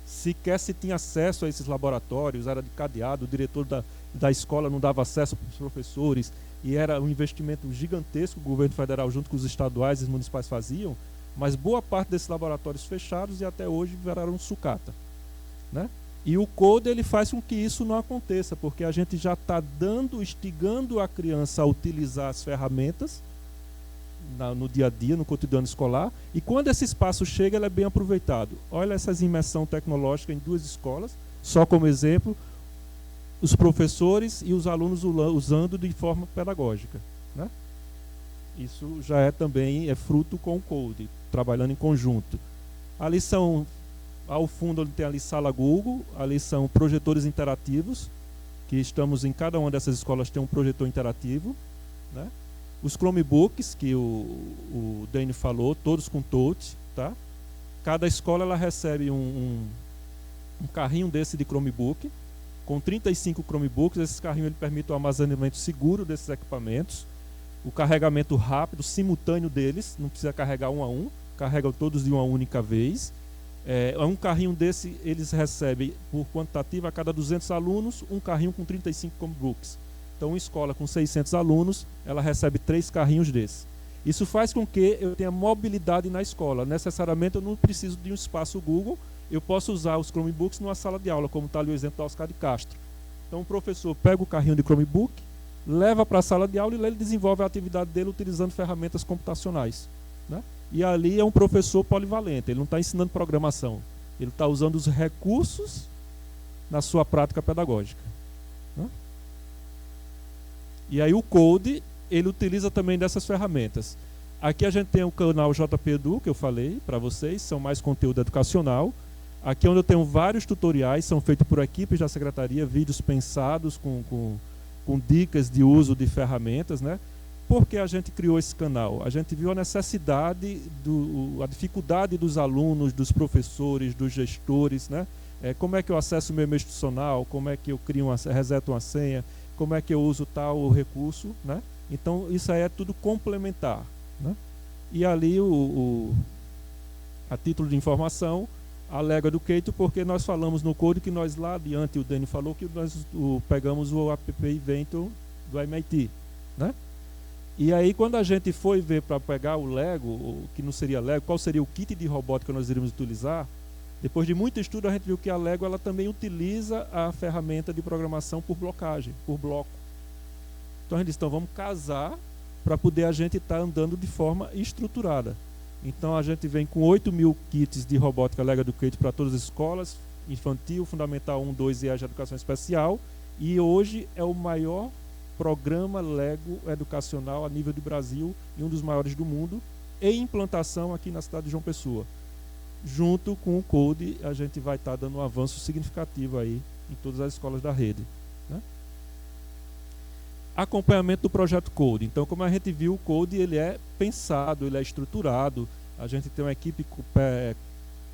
Sequer se tinha acesso a esses laboratórios, era de cadeado, o diretor da escola não dava acesso para os professores, e era um investimento gigantesco que o governo federal junto com os estaduais e os municipais faziam, mas boa parte desses laboratórios fechados e até hoje viraram sucata, né? E o Code ele faz com que isso não aconteça, porque a gente já está instigando a criança a utilizar as ferramentas no dia a dia, no cotidiano escolar, e quando esse espaço chega, ele é bem aproveitado. Olha essa imersão tecnológica em 2 escolas, só como exemplo, os professores e os alunos usando de forma pedagógica, né? Isso já é também fruto com o Code, trabalhando em conjunto. Ali são, ao fundo onde tem ali sala Google, ali são projetores interativos, que estamos em cada uma dessas escolas tem um projetor interativo, né? Os Chromebooks, que o Dani falou, todos com touch, tá? Cada escola ela recebe um carrinho desse de Chromebook, com 35 Chromebooks. Esse carrinho ele permite o armazenamento seguro desses equipamentos, o carregamento rápido, simultâneo deles, não precisa carregar um a um, carregam todos de uma única vez. Um carrinho desse, eles recebem, por quantitativa, a cada 200 alunos, um carrinho com 35 Chromebooks. Então, uma escola com 600 alunos, ela recebe 3 carrinhos desses. Isso faz com que eu tenha mobilidade na escola. Necessariamente, eu não preciso de um espaço Google, eu posso usar os Chromebooks numa sala de aula, como está ali o exemplo do Oscar de Castro. Então, o professor pega o carrinho de Chromebook, leva para a sala de aula e lá ele desenvolve a atividade dele utilizando ferramentas computacionais, né? E ali é um professor polivalente, ele não está ensinando programação, ele está usando os recursos na sua prática pedagógica, né? E aí o Code, ele utiliza também dessas ferramentas. Aqui a gente tem o canal JP Edu, que eu falei para vocês, são mais conteúdo educacional. Aqui onde eu tenho vários tutoriais, são feitos por equipes da secretaria, vídeos pensados com dicas de uso de ferramentas, né? Por que a gente criou esse canal? A gente viu a necessidade, a dificuldade dos alunos, dos professores, dos gestores, né? Como é que eu acesso o meu e-mail institucional, como é que eu reseto uma senha, como é que eu uso tal recurso, né? Então, isso aí é tudo complementar, né? E ali, a título de informação, a Lego Educator, porque nós falamos no Code que nós lá adiante, o Dani falou que nós pegamos o app Inventor do MIT, né? E aí, quando a gente foi ver para pegar o Lego, que não seria Lego, qual seria o kit de robótica que nós iríamos utilizar, depois de muito estudo, a gente viu que a Lego ela também utiliza a ferramenta de programação por blocagem, por bloco. Então a gente disse, então vamos casar para poder a gente estar andando de forma estruturada. Então a gente vem com 8.000 kits de robótica Lego Educator para todas as escolas, infantil, fundamental 1, 2 e a de educação especial, e hoje é o maior programa Lego educacional a nível do Brasil e um dos maiores do mundo, em implantação aqui na cidade de João Pessoa. Junto com o Code, a gente vai estar dando um avanço significativo aí em todas as escolas da rede, né? Acompanhamento do projeto Code. Então, como a gente viu, o Code ele é pensado, ele é estruturado. A gente tem uma equipe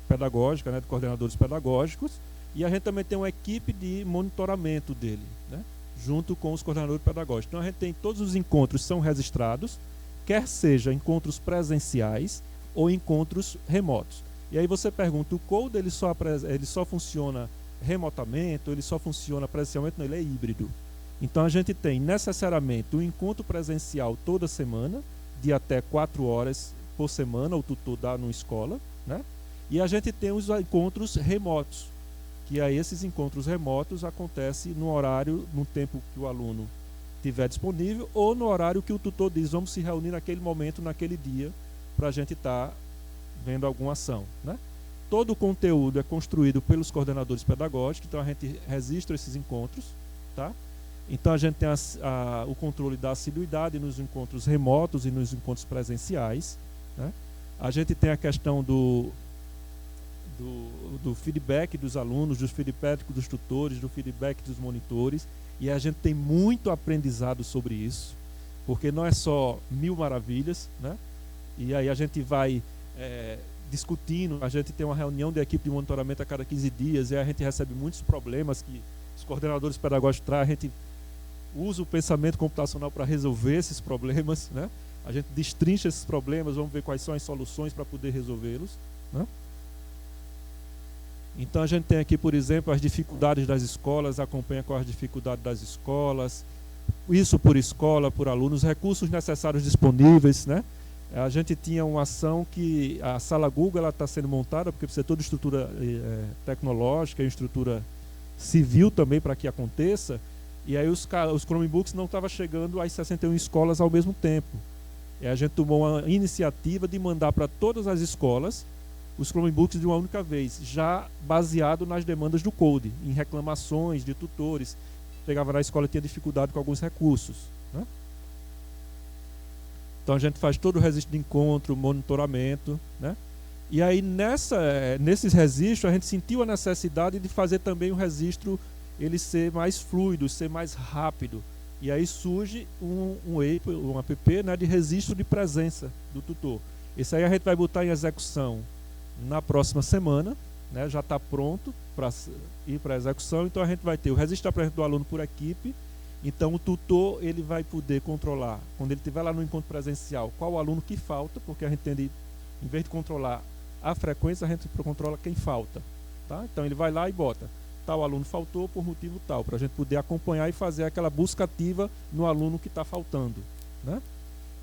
pedagógica, né, de coordenadores pedagógicos, e a gente também tem uma equipe de monitoramento dele, né, junto com os coordenadores pedagógicos. Então, a gente tem todos os encontros são registrados, quer seja encontros presenciais ou encontros remotos. E aí você pergunta, o Code ele só funciona remotamente, ou ele só funciona presencialmente, não, ele é híbrido. Então a gente tem necessariamente um encontro presencial toda semana, de até 4 horas por semana, o tutor dá numa escola, né? E a gente tem os encontros remotos, que aí esses encontros remotos acontecem no horário, no tempo que o aluno tiver disponível, ou no horário que o tutor diz, vamos se reunir naquele momento, naquele dia, para a gente estar vendo alguma ação, né? Todo o conteúdo é construído pelos coordenadores pedagógicos, então a gente registra esses encontros, tá? Então a gente tem o controle da assiduidade nos encontros remotos e nos encontros presenciais, né? A gente tem a questão do feedback dos alunos, do feedback dos tutores, do feedback dos monitores, e a gente tem muito aprendizado sobre isso, porque não é só 1000 maravilhas, né? E aí a gente vai discutindo, a gente tem uma reunião da equipe de monitoramento a cada 15 dias, e aí a gente recebe muitos problemas que os coordenadores pedagógicos trazem, a gente usa o pensamento computacional para resolver esses problemas, né? A gente destrincha esses problemas, vamos ver quais são as soluções para poder resolvê-los, né? Então a gente tem aqui, por exemplo, as dificuldades das escolas, acompanha com as dificuldades das escolas, isso por escola, por alunos, recursos necessários disponíveis, né? A gente tinha uma ação que a sala Google está sendo montada, porque precisa toda estrutura tecnológica e estrutura civil também para que aconteça, e aí os Chromebooks não estavam chegando às 61 escolas ao mesmo tempo. E a gente tomou uma iniciativa de mandar para todas as escolas os Chromebooks de uma única vez, já baseado nas demandas do Code, em reclamações de tutores. Chegava na escola e tinha dificuldade com alguns recursos, né? Então a gente faz todo o registro de encontro, monitoramento, né? E aí nesses registros a gente sentiu a necessidade de fazer também o registro ele ser mais fluido, ser mais rápido. E aí surge um app, né, de registro de presença do tutor. Esse aí a gente vai botar em execução na próxima semana, né, já está pronto para ir para a execução. Então a gente vai ter o registro da presença do aluno por equipe. Então o tutor ele vai poder controlar, quando ele estiver lá no encontro presencial, qual o aluno que falta, porque a gente tem em vez de controlar a frequência, a gente controla quem falta, tá? Então ele vai lá e bota, tal aluno faltou por motivo tal, para a gente poder acompanhar e fazer aquela busca ativa no aluno que está faltando, né?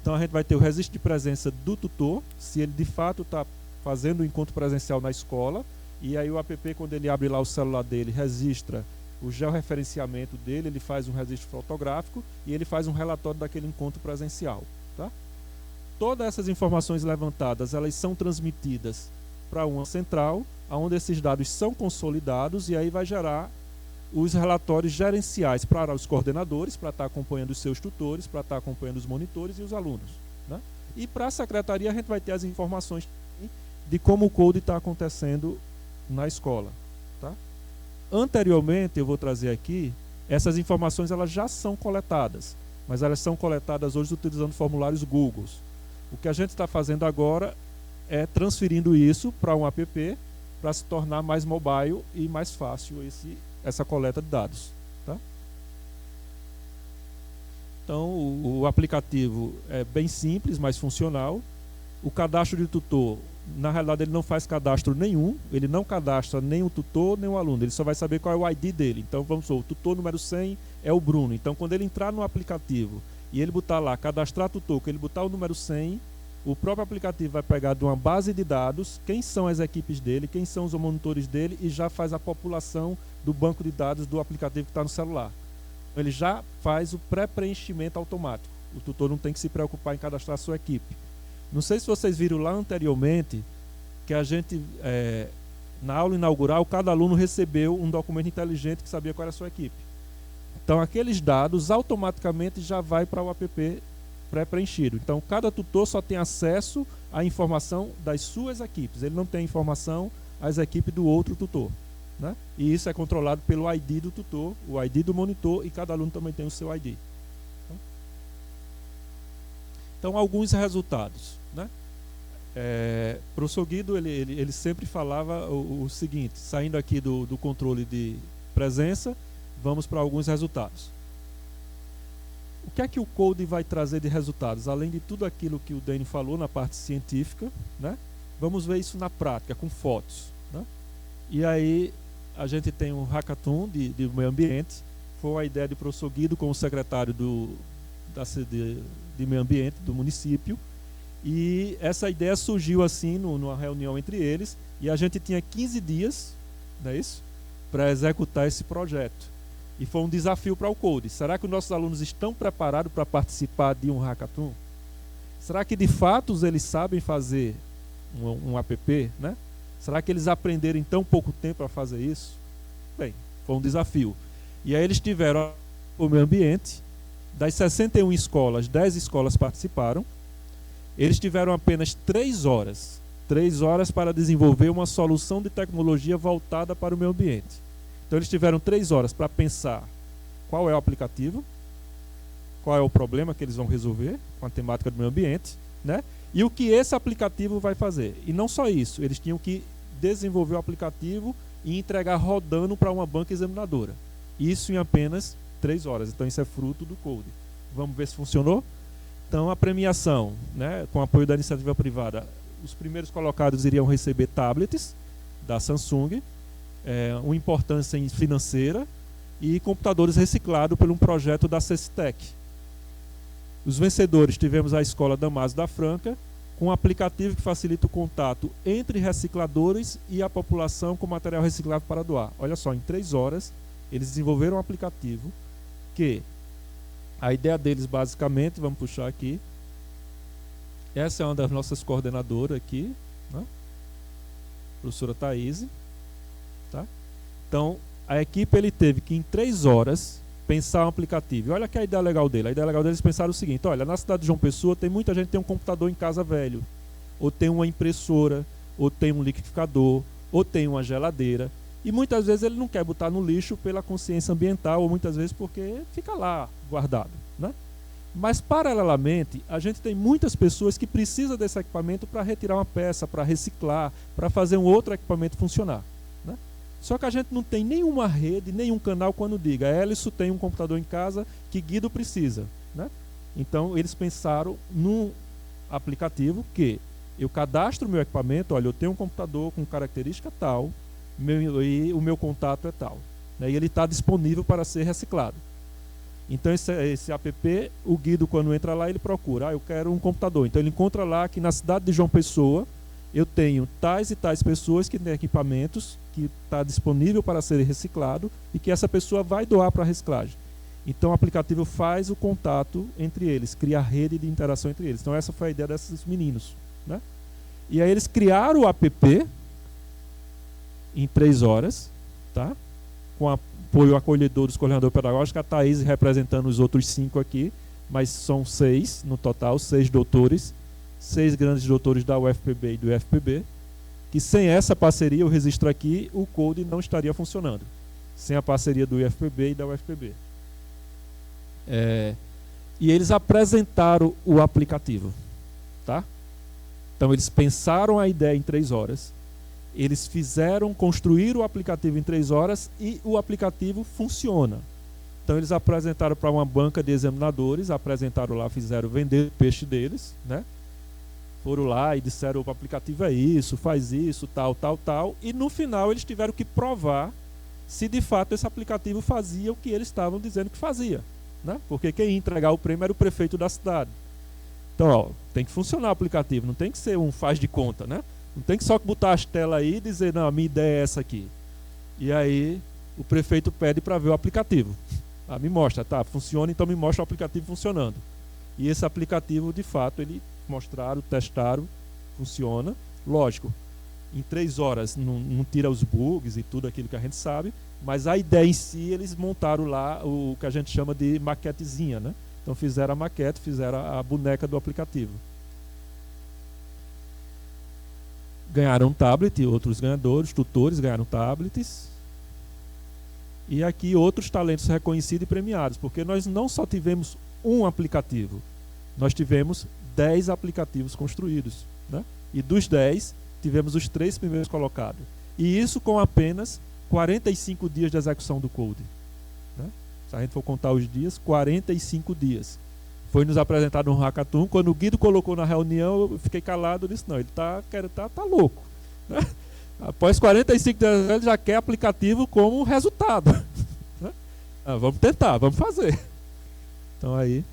Então a gente vai ter o registro de presença do tutor, se ele de fato está fazendo o encontro presencial na escola, e aí o app, quando ele abre lá o celular dele, registra o georreferenciamento dele, ele faz um registro fotográfico e ele faz um relatório daquele encontro presencial, tá? Todas essas informações levantadas, elas são transmitidas para uma central, onde esses dados são consolidados, e aí vai gerar os relatórios gerenciais para os coordenadores, para estar acompanhando os seus tutores, para estar acompanhando os monitores e os alunos, né? E para a secretaria a gente vai ter as informações de como o Code está acontecendo na escola, tá? Anteriormente, eu vou trazer aqui, essas informações elas já são coletadas, mas elas são coletadas hoje utilizando formulários Google. O que a gente está fazendo agora é transferindo isso para um app para se tornar mais mobile e mais fácil essa coleta de dados, tá? Então, o aplicativo é bem simples, mas funcional. O cadastro de tutor, na realidade, ele não faz cadastro nenhum, ele não cadastra nem o tutor, nem o aluno, ele só vai saber qual é o ID dele. Então, vamos supor, o tutor número 100 é o Bruno. Então, quando ele entrar no aplicativo e ele botar lá, cadastrar tutor, que ele botar o número 100, o próprio aplicativo vai pegar de uma base de dados quem são as equipes dele, quem são os monitores dele, e já faz a população do banco de dados do aplicativo que está no celular. Ele já faz o pré-preenchimento automático. O tutor não tem que se preocupar em cadastrar a sua equipe. Não sei se vocês viram lá anteriormente que a gente, na aula inaugural, cada aluno recebeu um documento inteligente que sabia qual era a sua equipe. Então, aqueles dados automaticamente já vai para o app pré-preenchido. Então, cada tutor só tem acesso à informação das suas equipes. Ele não tem informação às equipes do outro tutor, né? E isso é controlado pelo ID do tutor, o ID do monitor, e cada aluno também tem o seu ID. Então, alguns resultados, né? O professor Guido, ele sempre falava o seguinte, saindo aqui do controle de presença, vamos para alguns resultados. O que é que o Code vai trazer de resultados? Além de tudo aquilo que o Dani falou na parte científica, né? Vamos ver isso na prática, com fotos, né? E aí a gente tem um hackathon de meio ambiente. Foi uma ideia do professor Guido com o secretário de meio ambiente do município. E essa ideia surgiu assim numa reunião entre eles, e a gente tinha 15 dias, não é isso, para executar esse projeto. E foi um desafio para o Code. Será que os nossos alunos estão preparados para participar de um hackathon? Será que de fato eles sabem fazer um app, né? Será que eles aprenderam em tão pouco tempo para fazer isso? Bem, foi um desafio. E aí eles tiveram o meio ambiente. Das 61 escolas, 10 escolas participaram. Eles tiveram apenas 3 horas. 3 horas para desenvolver uma solução de tecnologia voltada para o meio ambiente. Então eles tiveram 3 horas para pensar qual é o aplicativo, qual é o problema que eles vão resolver com a temática do meio ambiente, né? E o que esse aplicativo vai fazer. E não só isso, eles tinham que desenvolver o aplicativo e entregar rodando para uma banca examinadora. Isso em apenas 3 horas. Então isso é fruto do Code. Vamos ver se funcionou? Então a premiação, né, com apoio da iniciativa privada, os primeiros colocados iriam receber tablets da Samsung, uma importância financeira, e computadores reciclados por um projeto da Cestec. Os vencedores tivemos a Escola Damaso da Franca, com um aplicativo que facilita o contato entre recicladores e a população com material reciclável para doar. Olha só, em 3 horas eles desenvolveram um aplicativo que a ideia deles basicamente, vamos puxar aqui, essa é uma das nossas coordenadoras aqui, né? Professora Thaís, tá? Então a equipe ele teve que em 3 horas pensar um aplicativo. E olha que a ideia legal dele. A ideia legal deles pensaram o seguinte: olha, na cidade de João Pessoa tem muita gente que tem um computador em casa velho, ou tem uma impressora, ou tem um liquidificador, ou tem uma geladeira, e muitas vezes ele não quer botar no lixo pela consciência ambiental, ou muitas vezes porque fica lá guardado, né? Mas paralelamente a gente tem muitas pessoas que precisam desse equipamento para retirar uma peça, para reciclar, para fazer um outro equipamento funcionar, né? Só que a gente não tem nenhuma rede, nenhum canal quando diga Elisso tem um computador em casa que Guido precisa, né? Então eles pensaram num aplicativo que eu cadastro o meu equipamento, olha, eu tenho um computador com característica tal, e o meu contato é tal, né? E ele está disponível para ser reciclado. Então esse app, o Guido quando entra lá ele procura, eu quero um computador. Então ele encontra lá que na cidade de João Pessoa eu tenho tais e tais pessoas que têm equipamentos que está disponível para ser reciclado e que essa pessoa vai doar para a reciclagem. Então o aplicativo faz o contato entre eles, cria a rede de interação entre eles. Então essa foi a ideia desses meninos, né? E aí eles criaram o app em 3 horas, tá? Com apoio acolhedor dos coordenadores pedagógicos, a Thaís representando os outros 5 aqui, mas são 6 no total, 6 doutores, 6 grandes doutores da UFPB e do IFPB, que sem essa parceria, eu registro aqui, o Code não estaria funcionando. Sem a parceria do IFPB e da UFPB. E eles apresentaram o aplicativo, tá? Então eles pensaram a ideia em 3 horas, eles construíram o aplicativo em 3 horas e o aplicativo funciona. Então eles apresentaram para uma banca de examinadores, apresentaram lá, fizeram vender o peixe deles, né? Foram lá e disseram o aplicativo é isso, faz isso, tal, tal, tal. E no final eles tiveram que provar se de fato esse aplicativo fazia o que eles estavam dizendo que fazia, né? Porque quem ia entregar o prêmio era o prefeito da cidade. Então, ó, tem que funcionar o aplicativo, não tem que ser um faz de conta, né? Não tem que só botar as telas aí e dizer, não, a minha ideia é essa aqui. E aí o prefeito pede para ver o aplicativo. Ah, me mostra, tá, funciona, então me mostra o aplicativo funcionando. E esse aplicativo, de fato, ele mostraram, testaram, funciona. Lógico, em 3 horas não tira os bugs e tudo aquilo que a gente sabe, mas a ideia em si, eles montaram lá o que a gente chama de maquetezinha, né? Então fizeram a maquete, fizeram a boneca do aplicativo. Ganharam um tablet, outros ganhadores, tutores ganharam tablets. E aqui outros talentos reconhecidos e premiados, porque nós não só tivemos um aplicativo, nós tivemos 10 aplicativos construídos, né? E dos 10, tivemos os 3 primeiros colocados. E isso com apenas 45 dias de execução do Code, né? Se a gente for contar os dias, 45 dias. Foi nos apresentado um hackathon. Quando o Guido colocou na reunião, eu fiquei calado e disse, não, ele tá louco, né? Após 45 dias, ele já quer aplicativo como resultado. Vamos tentar, vamos fazer. Então aí,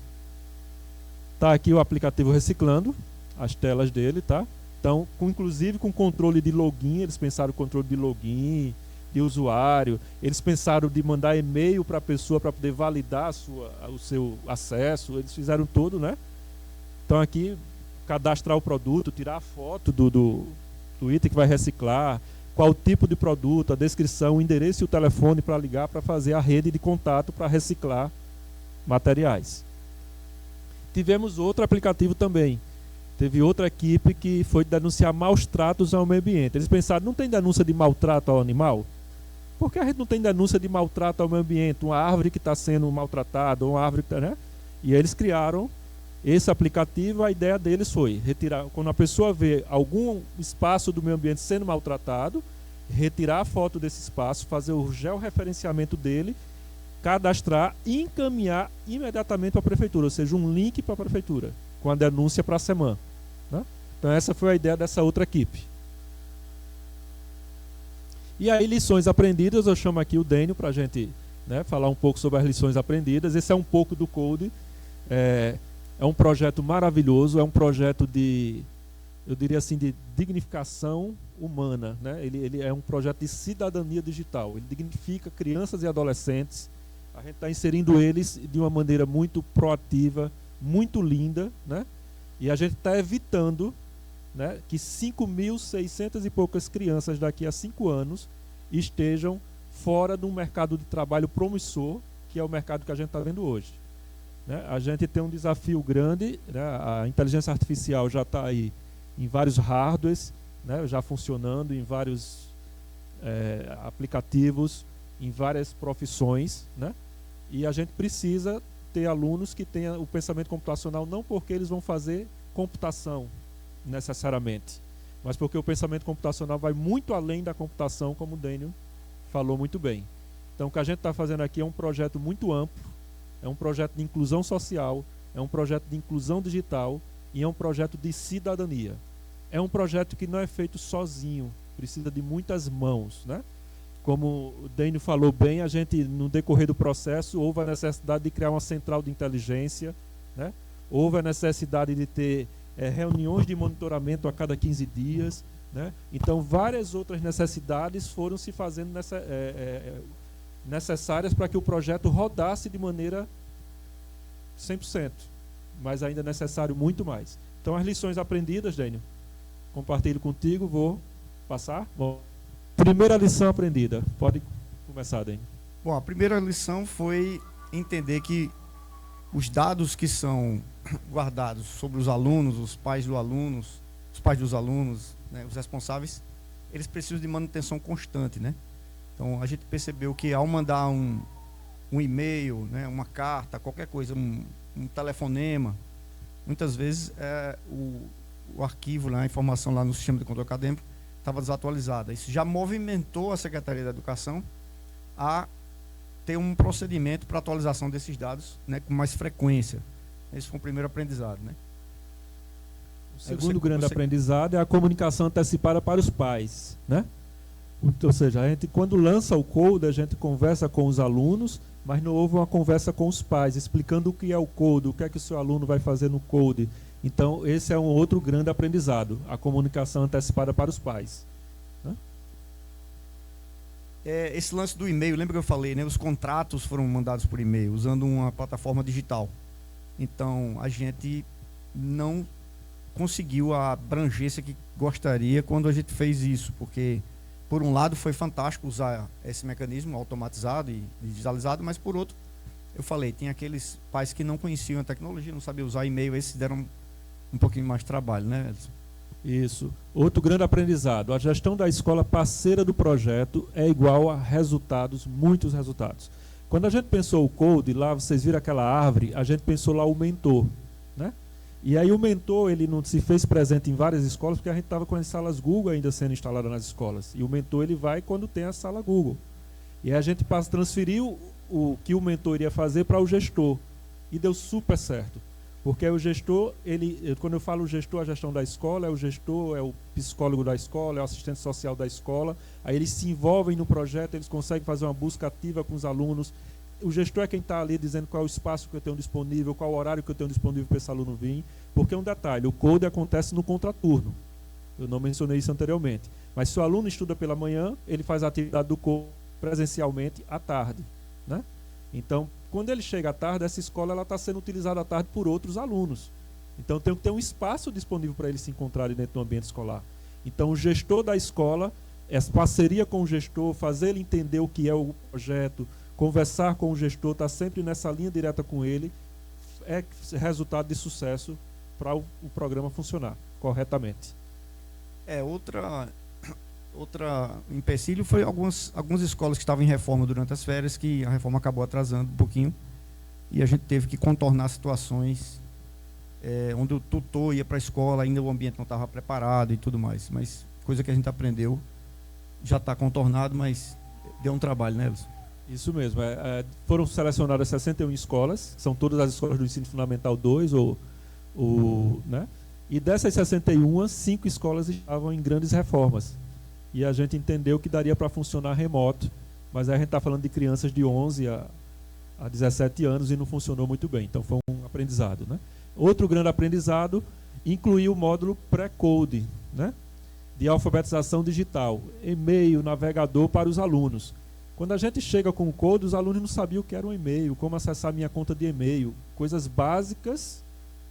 tá aqui o aplicativo reciclando, as telas dele, tá? Então, inclusive com controle de login, eles pensaram controle de login, de usuário, eles pensaram de mandar e-mail para a pessoa para poder validar o seu acesso, eles fizeram tudo, né? Então aqui, cadastrar o produto, tirar a foto do item que vai reciclar, qual o tipo de produto, a descrição, o endereço e o telefone para ligar, para fazer a rede de contato para reciclar materiais. Tivemos outro aplicativo também. Teve outra equipe que foi denunciar maus tratos ao meio ambiente. Eles pensaram, não tem denúncia de maltrato ao animal? Por que a gente não tem denúncia de maltrato ao meio ambiente? Uma árvore que está sendo maltratada, uma árvore que está, né? E eles criaram esse aplicativo. A ideia deles foi retirar, quando a pessoa vê algum espaço do meio ambiente sendo maltratado, retirar a foto desse espaço, fazer o georreferenciamento dele, cadastrar e encaminhar imediatamente para a prefeitura, ou seja, um link para a prefeitura, com a denúncia para a SEMAN, né? Então essa foi a ideia dessa outra equipe. E aí, lições aprendidas, eu chamo aqui o Dênio para a gente, né, falar um pouco sobre as lições aprendidas. Esse é um pouco do Code. É um projeto maravilhoso, é um projeto de, eu diria assim, de dignificação humana, né? Ele é um projeto de cidadania digital. Ele dignifica crianças e adolescentes. A gente está inserindo eles de uma maneira muito proativa, muito linda, né? E a gente está evitando, né, que 5.600 e poucas crianças daqui a 5 anos estejam fora de um mercado de trabalho promissor, que é o mercado que a gente está vendo hoje, né? A gente tem um desafio grande, né? A inteligência artificial já está aí em vários hardwares, né, já funcionando em vários aplicativos, em várias profissões, né? E a gente precisa ter alunos que tenham o pensamento computacional, não porque eles vão fazer computação necessariamente, mas porque o pensamento computacional vai muito além da computação, como o Dênio falou muito bem. Então o que a gente está fazendo aqui é um projeto muito amplo, é um projeto de inclusão social, é um projeto de inclusão digital e é um projeto de cidadania. É um projeto que não é feito sozinho, precisa de muitas mãos, né? Como o Dênio falou bem, a gente, no decorrer do processo, houve a necessidade de criar uma central de inteligência, né? Houve a necessidade de ter reuniões de monitoramento a cada 15 dias, né? Então, várias outras necessidades foram se fazendo necessárias para que o projeto rodasse de maneira 100%, mas ainda é necessário muito mais. Então, as lições aprendidas, Dênio, compartilho contigo, vou passar. Bom, primeira lição aprendida, pode começar, Dênio. Bom, a primeira lição foi entender que os dados que são guardados sobre os alunos, os pais dos alunos, né, os responsáveis, eles precisam de manutenção constante, né? Então a gente percebeu que ao mandar um e-mail, né, uma carta, qualquer coisa, um telefonema, muitas vezes o arquivo, né, a informação lá no sistema de controle acadêmico estava desatualizada. Isso já movimentou a Secretaria da Educação a ter um procedimento para atualização desses dados, né, com mais frequência. Esse foi o primeiro aprendizado, né? O segundo grande aprendizado é a comunicação antecipada para os pais, né? Ou seja, a gente, quando lança o Code, a gente conversa com os alunos, mas não houve uma conversa com os pais, explicando o que é o Code, o que é que o seu aluno vai fazer no Code. Então, esse é um outro grande aprendizado, a comunicação antecipada para os pais, né? Esse lance do e-mail, lembra que eu falei, né? Os contratos foram mandados por e-mail, usando uma plataforma digital. Então, a gente não conseguiu a abrangência que gostaria quando a gente fez isso, porque, por um lado, foi fantástico usar esse mecanismo automatizado e digitalizado, mas, por outro, eu falei, tem aqueles pais que não conheciam a tecnologia, não sabiam usar e-mail, esses deram um pouquinho mais de trabalho, né, Edson? Isso. Outro grande aprendizado, a gestão da escola parceira do projeto é igual a resultados, muitos resultados. Quando a gente pensou o Code, lá vocês viram aquela árvore, a gente pensou lá o mentor, né? E aí o mentor, ele não se fez presente em várias escolas, porque a gente estava com as salas Google ainda sendo instaladas nas escolas. E o mentor, ele vai quando tem a sala Google. E aí a gente transferiu o que o mentor iria fazer para o gestor. E deu super certo. Porque o gestor, quando eu falo gestor, a gestão da escola, é o gestor, é o psicólogo da escola, é o assistente social da escola. Aí eles se envolvem no projeto, eles conseguem fazer uma busca ativa com os alunos. O gestor é quem está ali dizendo qual é o espaço que eu tenho disponível, qual o horário que eu tenho disponível para esse aluno vir. Porque um detalhe, o code acontece no contraturno. Eu não mencionei isso anteriormente. Mas se o aluno estuda pela manhã, ele faz a atividade do code presencialmente à tarde, né? Então, quando ele chega à tarde, essa escola está sendo utilizada à tarde por outros alunos. Então, tem que ter um espaço disponível para eles se encontrarem dentro do ambiente escolar. Então, o gestor da escola, essa parceria com o gestor, fazer ele entender o que é o projeto, conversar com o gestor, estar sempre nessa linha direta com ele, é resultado de sucesso para o programa funcionar corretamente. Outra empecilho foi algumas escolas que estavam em reforma durante as férias, que a reforma acabou atrasando um pouquinho, e a gente teve que contornar situações onde o tutor ia para a escola, ainda o ambiente não estava preparado e tudo mais. Mas coisa que a gente aprendeu, já está contornado, mas deu um trabalho, né, Elson? Isso mesmo. Foram selecionadas 61 escolas, são todas as escolas do Ensino Fundamental 2, né? E dessas 61, 5 escolas estavam em grandes reformas. E a gente entendeu que daria para funcionar remoto, mas aí a gente está falando de crianças de 11 a 17 anos e não funcionou muito bem. Então foi um aprendizado, né? Outro grande aprendizado incluiu o módulo pré-code, né? De alfabetização digital, e-mail, navegador para os alunos. Quando a gente chega com o code, os alunos não sabiam o que era um e-mail, como acessar minha conta de e-mail, coisas básicas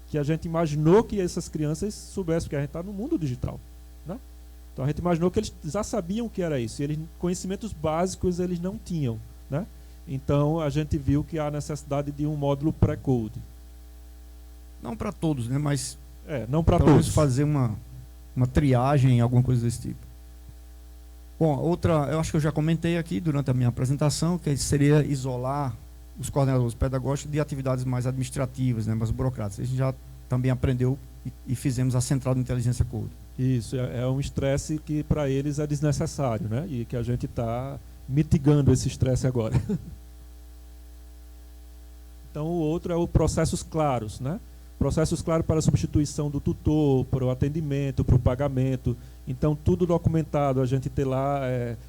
que a gente imaginou que essas crianças soubessem, porque a gente está no mundo digital, né? Então a gente imaginou que eles já sabiam o que era isso, e conhecimentos básicos eles não tinham, né? Então a gente viu que há necessidade de um módulo pré-code. Não para todos, né? Mas não para todos. Fazer uma triagem, alguma coisa desse tipo. Bom, eu acho que eu já comentei aqui durante a minha apresentação, que seria isolar os coordenadores pedagógicos de atividades mais administrativas, né, mais burocráticas. A gente já também aprendeu e fizemos a central de inteligência code. Isso, é um estresse que para eles é desnecessário, né? E que a gente está mitigando esse estresse agora. Então o outro é o processos claros, né? Processos claros para a substituição do tutor, para o atendimento, para o pagamento. Então tudo documentado, a gente ter lá,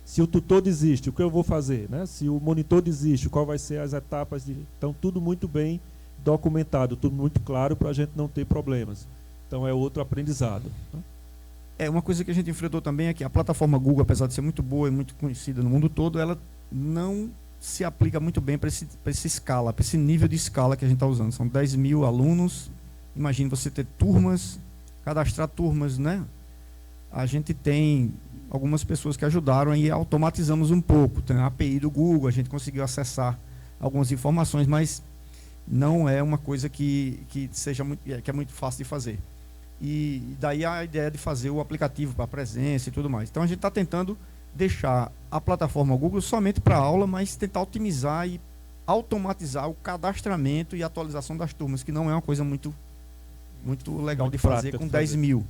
se o tutor desiste, o que eu vou fazer, né? Se o monitor desiste, qual vai ser as etapas Então tudo muito bem documentado, tudo muito claro para a gente não ter problemas. Então é outro aprendizado, né? Uma coisa que a gente enfrentou também é que a plataforma Google, apesar de ser muito boa e muito conhecida no mundo todo, ela não se aplica muito bem para essa escala, para esse nível de escala que a gente está usando. São 10 mil alunos, imagine você ter turmas, cadastrar turmas, né? A gente tem algumas pessoas que ajudaram e automatizamos um pouco. Tem a API do Google, a gente conseguiu acessar algumas informações, mas não é uma coisa que é muito fácil de fazer. E daí a ideia de fazer o aplicativo para presença e tudo mais. Então a gente está tentando deixar a plataforma Google somente para aula, mas tentar otimizar e automatizar o cadastramento e atualização das turmas, que não é uma coisa muito legal muito de fazer com 10 mil.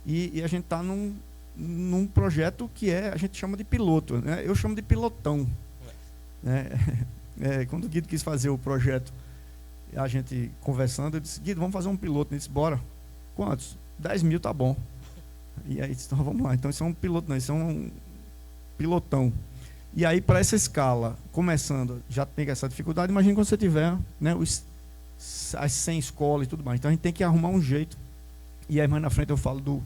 E a gente está num projeto que a gente chama de piloto, né? Eu chamo de pilotão. Quando o Guido quis fazer o projeto, a gente conversando, eu disse, Guido, vamos fazer um piloto. Ele disse, bora. Quantos? 10 mil tá bom. E aí disse, então vamos lá. Então isso é um piloto, não, isso é um pilotão. E aí para essa escala, começando, já tem essa dificuldade, imagina quando você tiver, né, as 100 escolas e tudo mais. Então a gente tem que arrumar um jeito. E aí mais na frente eu falo do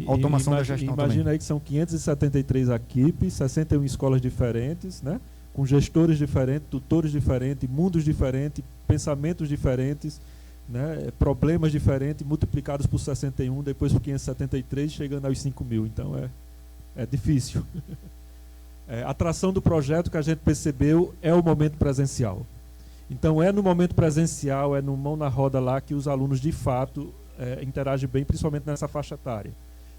automação da gestão também. Imagina aí que são 573 equipes, 61 escolas diferentes, né? Com gestores diferentes, tutores diferentes, mundos diferentes, pensamentos diferentes, né? Problemas diferentes, multiplicados por 61, depois por 573, chegando aos 5 mil. Então é difícil. A atração do projeto que a gente percebeu é o momento presencial. Então no momento presencial, no mão na roda lá que os alunos de fato interagem bem, principalmente nessa faixa etária.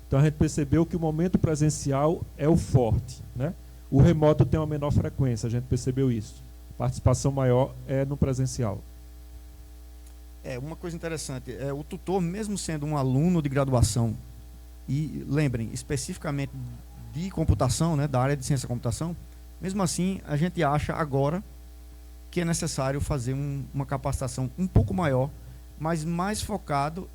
Então a gente percebeu que o momento presencial é o forte, né? O remoto tem uma menor frequência, a gente percebeu isso. A participação maior é no presencial. Uma coisa interessante, o tutor, mesmo sendo um aluno de graduação, e lembrem, especificamente de computação, né, da área de ciência da computação, mesmo assim, a gente acha agora que é necessário fazer uma capacitação um pouco maior mas mais focado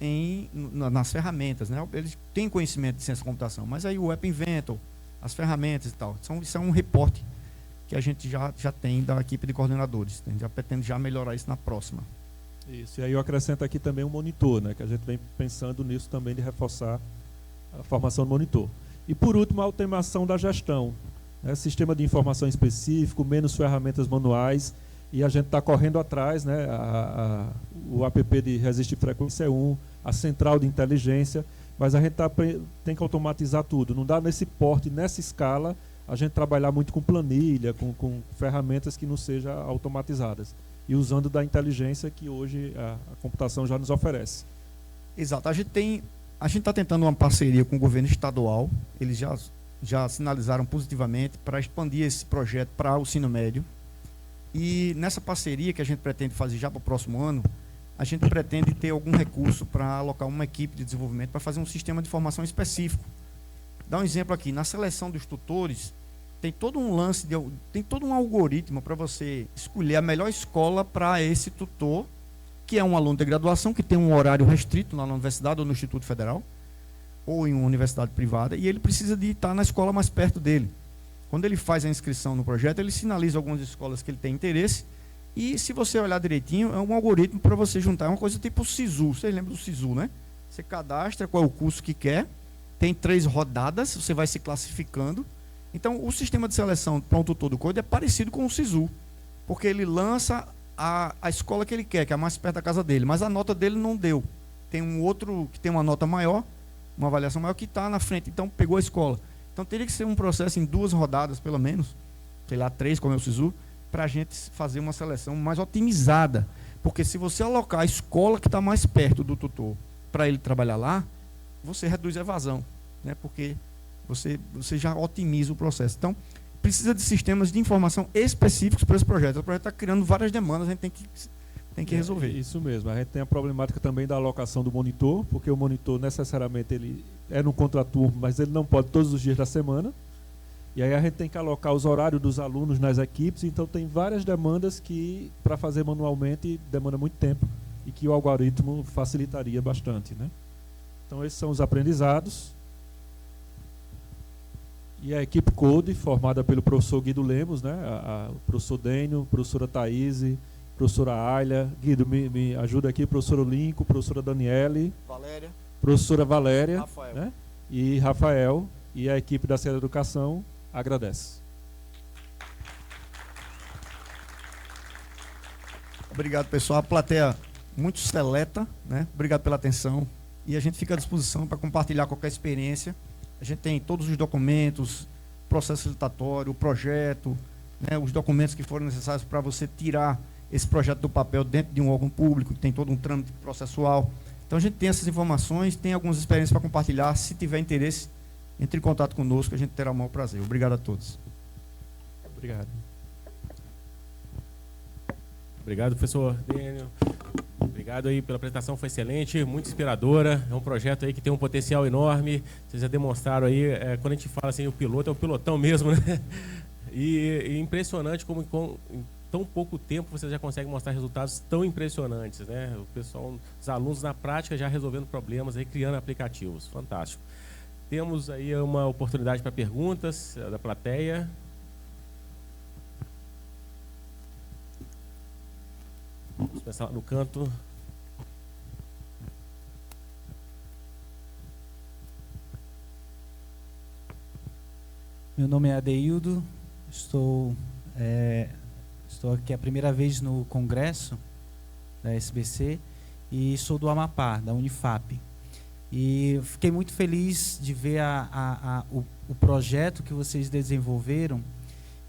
nas ferramentas, né? Eles têm conhecimento de ciência da computação, mas aí o App Inventor, as ferramentas e tal. Isso é um reporte que a gente já tem da equipe de coordenadores. A gente já pretende já melhorar isso na próxima. Isso, e aí eu acrescento aqui também um monitor, né, que a gente vem pensando nisso também, de reforçar a formação do monitor. E por último, a automação da gestão, né, sistema de informação específico, menos ferramentas manuais, e a gente está correndo atrás, né, o app de Resistir Frequência é a central de inteligência, mas a gente tem que automatizar tudo. Não dá nesse porte, nessa escala, a gente trabalhar muito com planilha, com ferramentas que não sejam automatizadas. E usando da inteligência que hoje a computação já nos oferece. Exato. A gente está tentando uma parceria com o governo estadual. Eles já sinalizaram positivamente para expandir esse projeto para o ensino médio. E nessa parceria que a gente pretende fazer já para o próximo ano, a gente pretende ter algum recurso para alocar uma equipe de desenvolvimento para fazer um sistema de formação específico. Dá um exemplo aqui. Na seleção dos tutores, tem todo um lance, tem todo um algoritmo para você escolher a melhor escola para esse tutor, que é um aluno de graduação, que tem um horário restrito lá na universidade ou no Instituto Federal, ou em uma universidade privada, e ele precisa de estar na escola mais perto dele. Quando ele faz a inscrição no projeto, ele sinaliza algumas escolas que ele tem interesse, e se você olhar direitinho, é um algoritmo para você juntar, é uma coisa tipo o SISU. Vocês lembram do SISU, né? Você cadastra qual é o curso que quer, tem 3 rodadas, você vai se classificando. Então, o sistema de seleção para um tutor do Code é parecido com o SISU, porque ele lança a escola que ele quer, que é a mais perto da casa dele, mas a nota dele não deu. Tem um outro que tem uma nota maior, uma avaliação maior, que está na frente, então pegou a escola. Então, teria que ser um processo em 2 rodadas, pelo menos, sei lá, 3, como é o SISU, para a gente fazer uma seleção mais otimizada. Porque se você alocar a escola que está mais perto do tutor para ele trabalhar lá, você reduz a evasão, né? Porque você já otimiza o processo. Então, precisa de sistemas de informação específicos para esse projeto. O projeto está criando várias demandas, a gente tem que resolver. Isso mesmo. A gente tem a problemática também da alocação do monitor, porque o monitor necessariamente ele é no contraturno, mas ele não pode todos os dias da semana. E aí a gente tem que alocar os horários dos alunos nas equipes, então tem várias demandas que, para fazer manualmente, demanda muito tempo e que o algoritmo facilitaria bastante, né? Então, esses são os aprendizados. E a equipe Code, formada pelo professor Guido Lemos, né? O professor Dênio, professora Thaís, professora Ayla. Guido, me ajuda aqui, professor Lincoln, professora Daniele, Valéria, professora Valéria, Rafael. Né? E Rafael. E a equipe da Ciência da Educação agradece. Obrigado, pessoal. A plateia muito seleta, né? Obrigado pela atenção. E a gente fica à disposição para compartilhar qualquer experiência. A gente tem todos os documentos, processo licitatório, o projeto, né, os documentos que forem necessários para você tirar esse projeto do papel dentro de um órgão público, que tem todo um trâmite processual. Então a gente tem essas informações, tem algumas experiências para compartilhar. Se tiver interesse, entre em contato conosco, a gente terá o maior prazer. Obrigado a todos. Obrigado. Obrigado, professor Dênio. Obrigado aí pela apresentação, foi excelente, muito inspiradora. É um projeto aí que tem um potencial enorme. Vocês já demonstraram aí, quando a gente fala assim, o piloto é o pilotão mesmo, né? E impressionante como em tão pouco tempo vocês já conseguem mostrar resultados tão impressionantes, né? O pessoal, os alunos na prática já resolvendo problemas, aí, criando aplicativos. Fantástico. Temos aí uma oportunidade para perguntas da plateia. Vamos começar lá no canto. Meu nome é Adeildo, estou aqui a primeira vez no congresso da SBC e sou do Amapá, da Unifap. E fiquei muito feliz de ver o projeto que vocês desenvolveram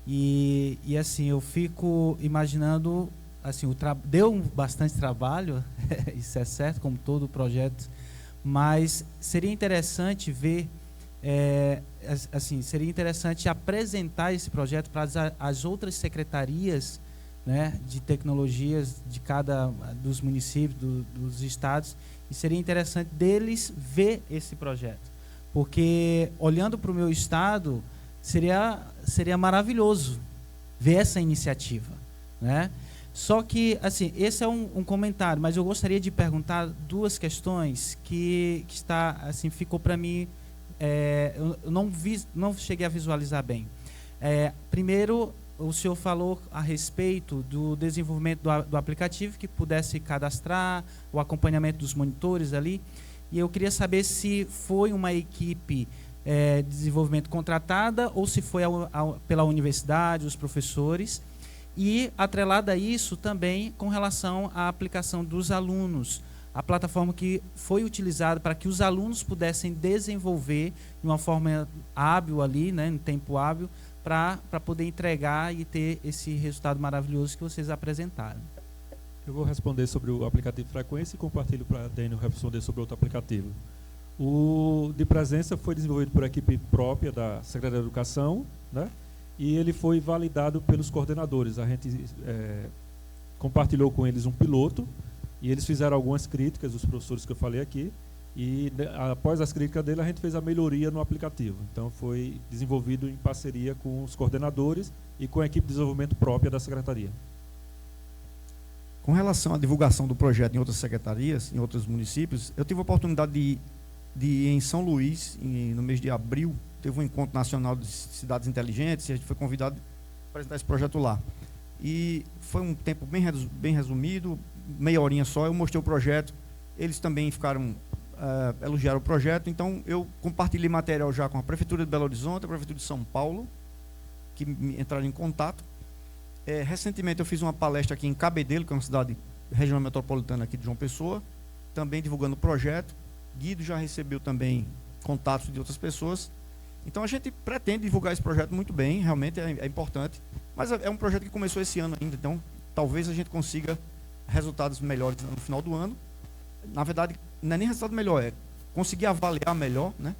e assim, eu fico imaginando, assim, deu bastante trabalho, isso é certo, como todo projeto, mas seria interessante ver, seria interessante apresentar esse projeto para as outras secretarias, né, de tecnologias de cada dos municípios, dos estados, e seria interessante deles ver esse projeto, porque olhando para o meu estado seria maravilhoso ver essa iniciativa, né? Só que, assim, esse é um comentário, mas eu gostaria de perguntar duas questões que está, assim, ficou para mim, eu não cheguei a visualizar bem. Primeiro, o senhor falou a respeito do desenvolvimento do aplicativo, que pudesse cadastrar, o acompanhamento dos monitores ali, e eu queria saber se foi uma equipe de desenvolvimento contratada ou se foi pela universidade, os professores. E, atrelada a isso, também com relação à aplicação dos alunos, a plataforma que foi utilizada para que os alunos pudessem desenvolver de uma forma hábil ali, né, em tempo hábil, para poder entregar e ter esse resultado maravilhoso que vocês apresentaram. Eu vou responder sobre o aplicativo Frequência e compartilho para a Daniel responder sobre outro aplicativo. O de presença foi desenvolvido por equipe própria da Secretaria da Educação, né? E ele foi validado pelos coordenadores. A gente compartilhou com eles um piloto e eles fizeram algumas críticas, os professores que eu falei aqui, e após as críticas dele a gente fez a melhoria no aplicativo. Então foi desenvolvido em parceria com os coordenadores e com a equipe de desenvolvimento própria da Secretaria. Com relação à divulgação do projeto em outras secretarias, em outros municípios, eu tive a oportunidade de ir em São Luís, no mês de abril, teve um encontro nacional de cidades inteligentes e a gente foi convidado a apresentar esse projeto lá. E foi um tempo bem resumido, meia horinha só, eu mostrei o projeto, eles também ficaram, elogiaram o projeto, então eu compartilhei material já com a Prefeitura de Belo Horizonte, a Prefeitura de São Paulo, que entraram em contato. Recentemente eu fiz uma palestra aqui em Cabedelo, que é uma cidade regional metropolitana aqui de João Pessoa, também divulgando o projeto. Guido já recebeu também contatos de outras pessoas. Então a gente pretende divulgar esse projeto muito bem, realmente é importante, mas é um projeto que começou esse ano ainda, então talvez a gente consiga resultados melhores no final do ano. Na verdade, não é nem resultado melhor, é conseguir avaliar melhor, né?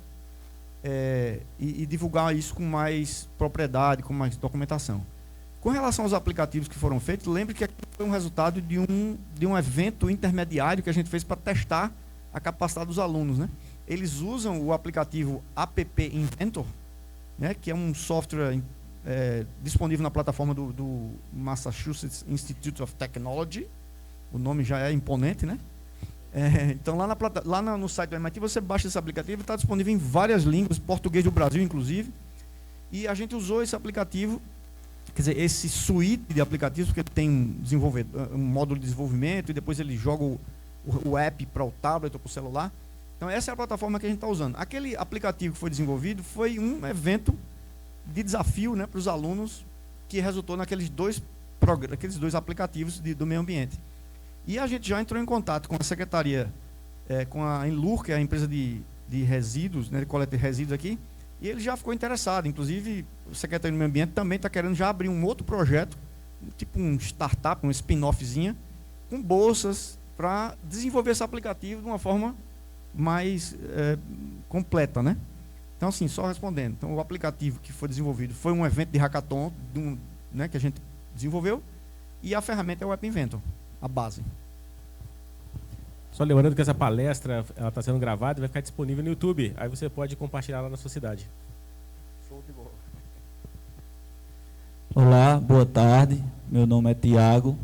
E divulgar isso com mais propriedade, com mais documentação. Com relação aos aplicativos que foram feitos, lembre que aqui foi um resultado de um evento intermediário que a gente fez para testar a capacidade dos alunos, né? Eles usam o aplicativo App Inventor, né, que é um software disponível na plataforma do Massachusetts Institute of Technology. O nome já é imponente, né? Então, lá no site do MIT, você baixa esse aplicativo, está disponível em várias línguas, português do Brasil, inclusive. E a gente usou esse aplicativo, quer dizer, esse suíte de aplicativos, porque ele tem um módulo de desenvolvimento e depois ele joga o app para o tablet ou para o celular. Então, essa é a plataforma que a gente está usando. Aquele aplicativo que foi desenvolvido foi um evento de desafio, né, para os alunos, que resultou naqueles dois aplicativos do meio ambiente. E a gente já entrou em contato com a secretaria, com a Enlur, que é a empresa de resíduos, né, de coleta de resíduos aqui, e ele já ficou interessado. Inclusive, o secretário do meio ambiente também está querendo já abrir um outro projeto, tipo um startup, um spin-offzinha, com bolsas para desenvolver esse aplicativo de uma forma mais completa, né? Então, assim, só respondendo. Então, o aplicativo que foi desenvolvido foi um evento de hackathon, né, que a gente desenvolveu, e a ferramenta é o App Inventor, a base. Só lembrando que essa palestra está sendo gravada e vai ficar disponível no YouTube. Aí você pode compartilhar lá na sua cidade. Show de bola. Olá, boa tarde. Meu nome é Tiago,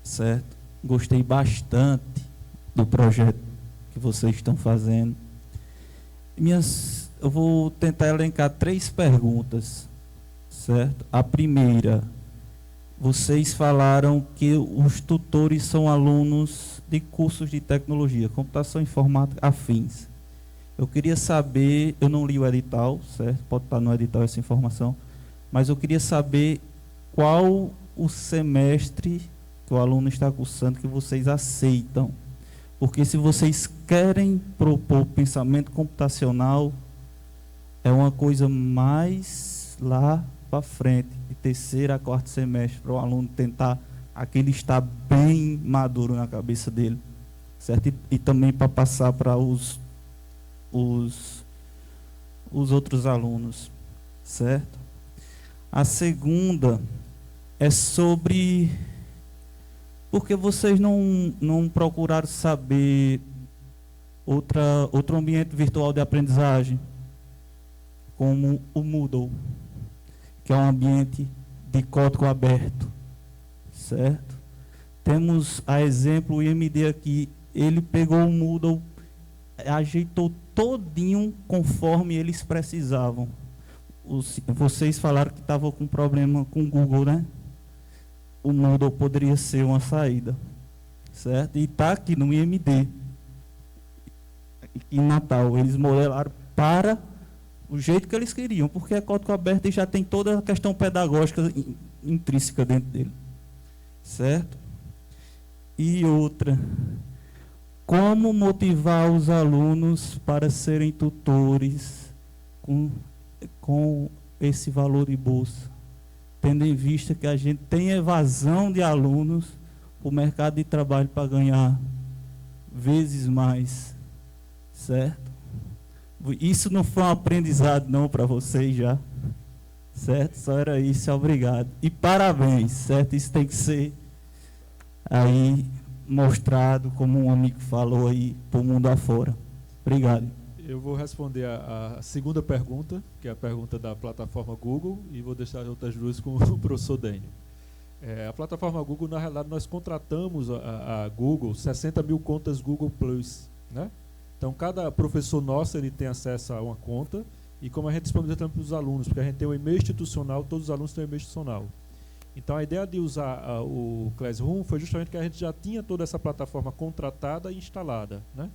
certo? Gostei bastante do projeto que vocês estão fazendo. Eu vou tentar elencar 3 perguntas, certo? A primeira, vocês falaram que os tutores são alunos de cursos de tecnologia, computação, informática, afins. Eu queria saber, eu não li o edital, certo? Pode estar no edital essa informação, mas eu queria saber qual o semestre que o aluno está cursando que vocês aceitam. Porque se vocês querem propor pensamento computacional, é uma coisa mais lá para frente, de terceiro a quarto semestre, para o aluno tentar aquele estar bem maduro na cabeça dele, certo? E também para passar para os outros alunos, certo? A segunda é sobre porque vocês não procuraram saber outro ambiente virtual de aprendizagem, como o Moodle, que é um ambiente de código aberto, certo? Temos a exemplo o IMD aqui, ele pegou o Moodle, ajeitou todinho conforme eles precisavam. Vocês falaram que estavam com problema com o Google, né? O Moodle poderia ser uma saída, certo? E está aqui no IMD, em Natal, eles modelaram para o jeito que eles queriam, porque é código aberto e já tem toda a questão pedagógica intrínseca dentro dele, certo? E outra, como motivar os alunos para serem tutores com esse valor de bolsa, tendo em vista que a gente tem evasão de alunos para o mercado de trabalho para ganhar vezes mais, certo? Isso não foi um aprendizado não para vocês já, certo? Só era isso, obrigado. E parabéns, certo? Isso tem que ser aí mostrado, como um amigo falou aí, para o mundo afora. Obrigado. Eu vou responder a segunda pergunta, que é a pergunta da plataforma Google, e vou deixar as outras duas com o professor Dênio. A plataforma Google, na realidade, nós contratamos a Google, 60 mil contas Google Plus, né? Então, cada professor nosso ele tem acesso a uma conta, e como a gente disponibiliza também para os alunos, porque a gente tem um e-mail institucional, todos os alunos têm um e-mail institucional. Então, a ideia de usar o Classroom foi justamente que a gente já tinha toda essa plataforma contratada e instalada, né?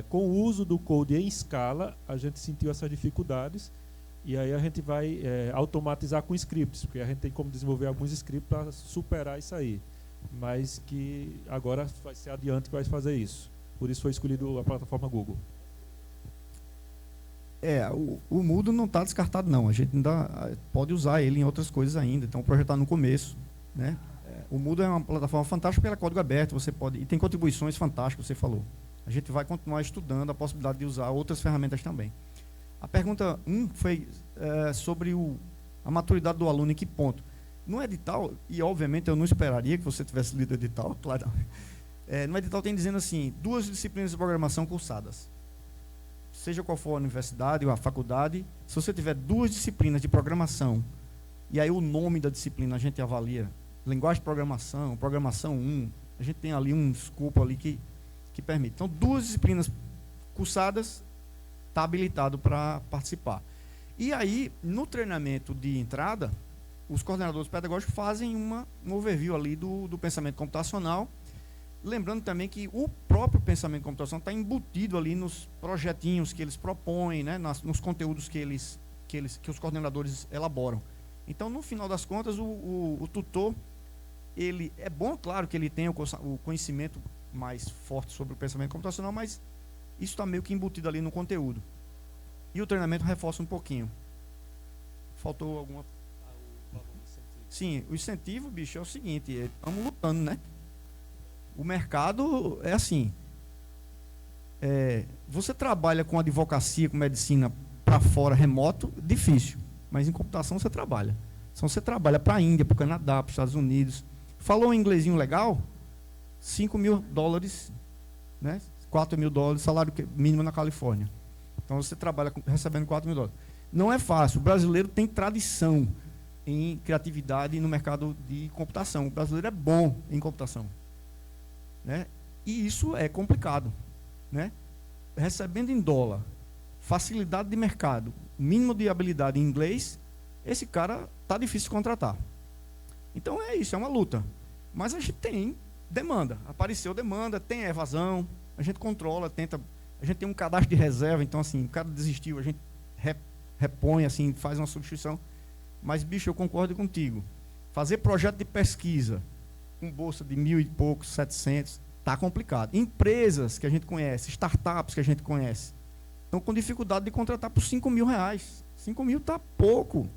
Com o uso do Code em escala, a gente sentiu essas dificuldades, e aí a gente vai automatizar com scripts, porque a gente tem como desenvolver alguns scripts para superar isso aí, mas que agora vai ser adiante que vai fazer isso. Por isso foi escolhido a plataforma Google. O Moodle não está descartado, não. A gente ainda pode usar ele em outras coisas ainda. Então, o projeto está no começo, né? O Moodle é uma plataforma fantástica porque ela é código aberto. Você pode, e tem contribuições fantásticas, você falou. A gente vai continuar estudando a possibilidade de usar outras ferramentas também. A pergunta 1 foi sobre a maturidade do aluno, em que ponto. No edital, e obviamente eu não esperaria que você tivesse lido o edital, claro. No edital tem dizendo assim, 2 disciplinas de programação cursadas. Seja qual for a universidade ou a faculdade, se você tiver 2 disciplinas de programação, e aí o nome da disciplina a gente avalia, linguagem de programação, programação 1, a gente tem ali um escopo ali que permite. Então, 2 disciplinas cursadas, está habilitado para participar. E aí, no treinamento de entrada, os coordenadores pedagógicos fazem um overview ali do pensamento computacional. Lembrando também que o próprio pensamento computacional está embutido ali nos projetinhos que eles propõem, né, nos conteúdos que os coordenadores elaboram. Então, no final das contas, o tutor, ele é bom, claro, que ele tenha o conhecimento mais forte sobre o pensamento computacional, mas isso está meio que embutido ali no conteúdo. E o treinamento reforça um pouquinho. Faltou alguma... Sim, o incentivo, bicho, é o seguinte, estamos lutando, né? O mercado é assim, você trabalha com advocacia, com medicina para fora, remoto, difícil, mas em computação você trabalha. Então você trabalha para a Índia, para o Canadá, para os Estados Unidos. Falou um inglesinho legal, $5.000, né? $4.000, salário mínimo na Califórnia. Então você trabalha recebendo $4.000. Não é fácil, o brasileiro tem tradição em criatividade no mercado de computação. O brasileiro é bom em computação, né? E isso é complicado, né? Recebendo em dólar, facilidade de mercado, mínimo de habilidade em inglês, esse cara tá difícil de contratar. Então é isso, é uma luta. Mas a gente tem demanda, apareceu demanda, tem evasão, a gente controla, tenta, a gente tem um cadastro de reserva, então assim, o cara desistiu, a gente repõe, assim, faz uma substituição. Mas, bicho, eu concordo contigo. Fazer projeto de pesquisa com bolsa de 1.000 e poucos, 700, está complicado. Empresas que a gente conhece, startups que a gente conhece, estão com dificuldade de contratar por R$5.000. 5.000 está pouco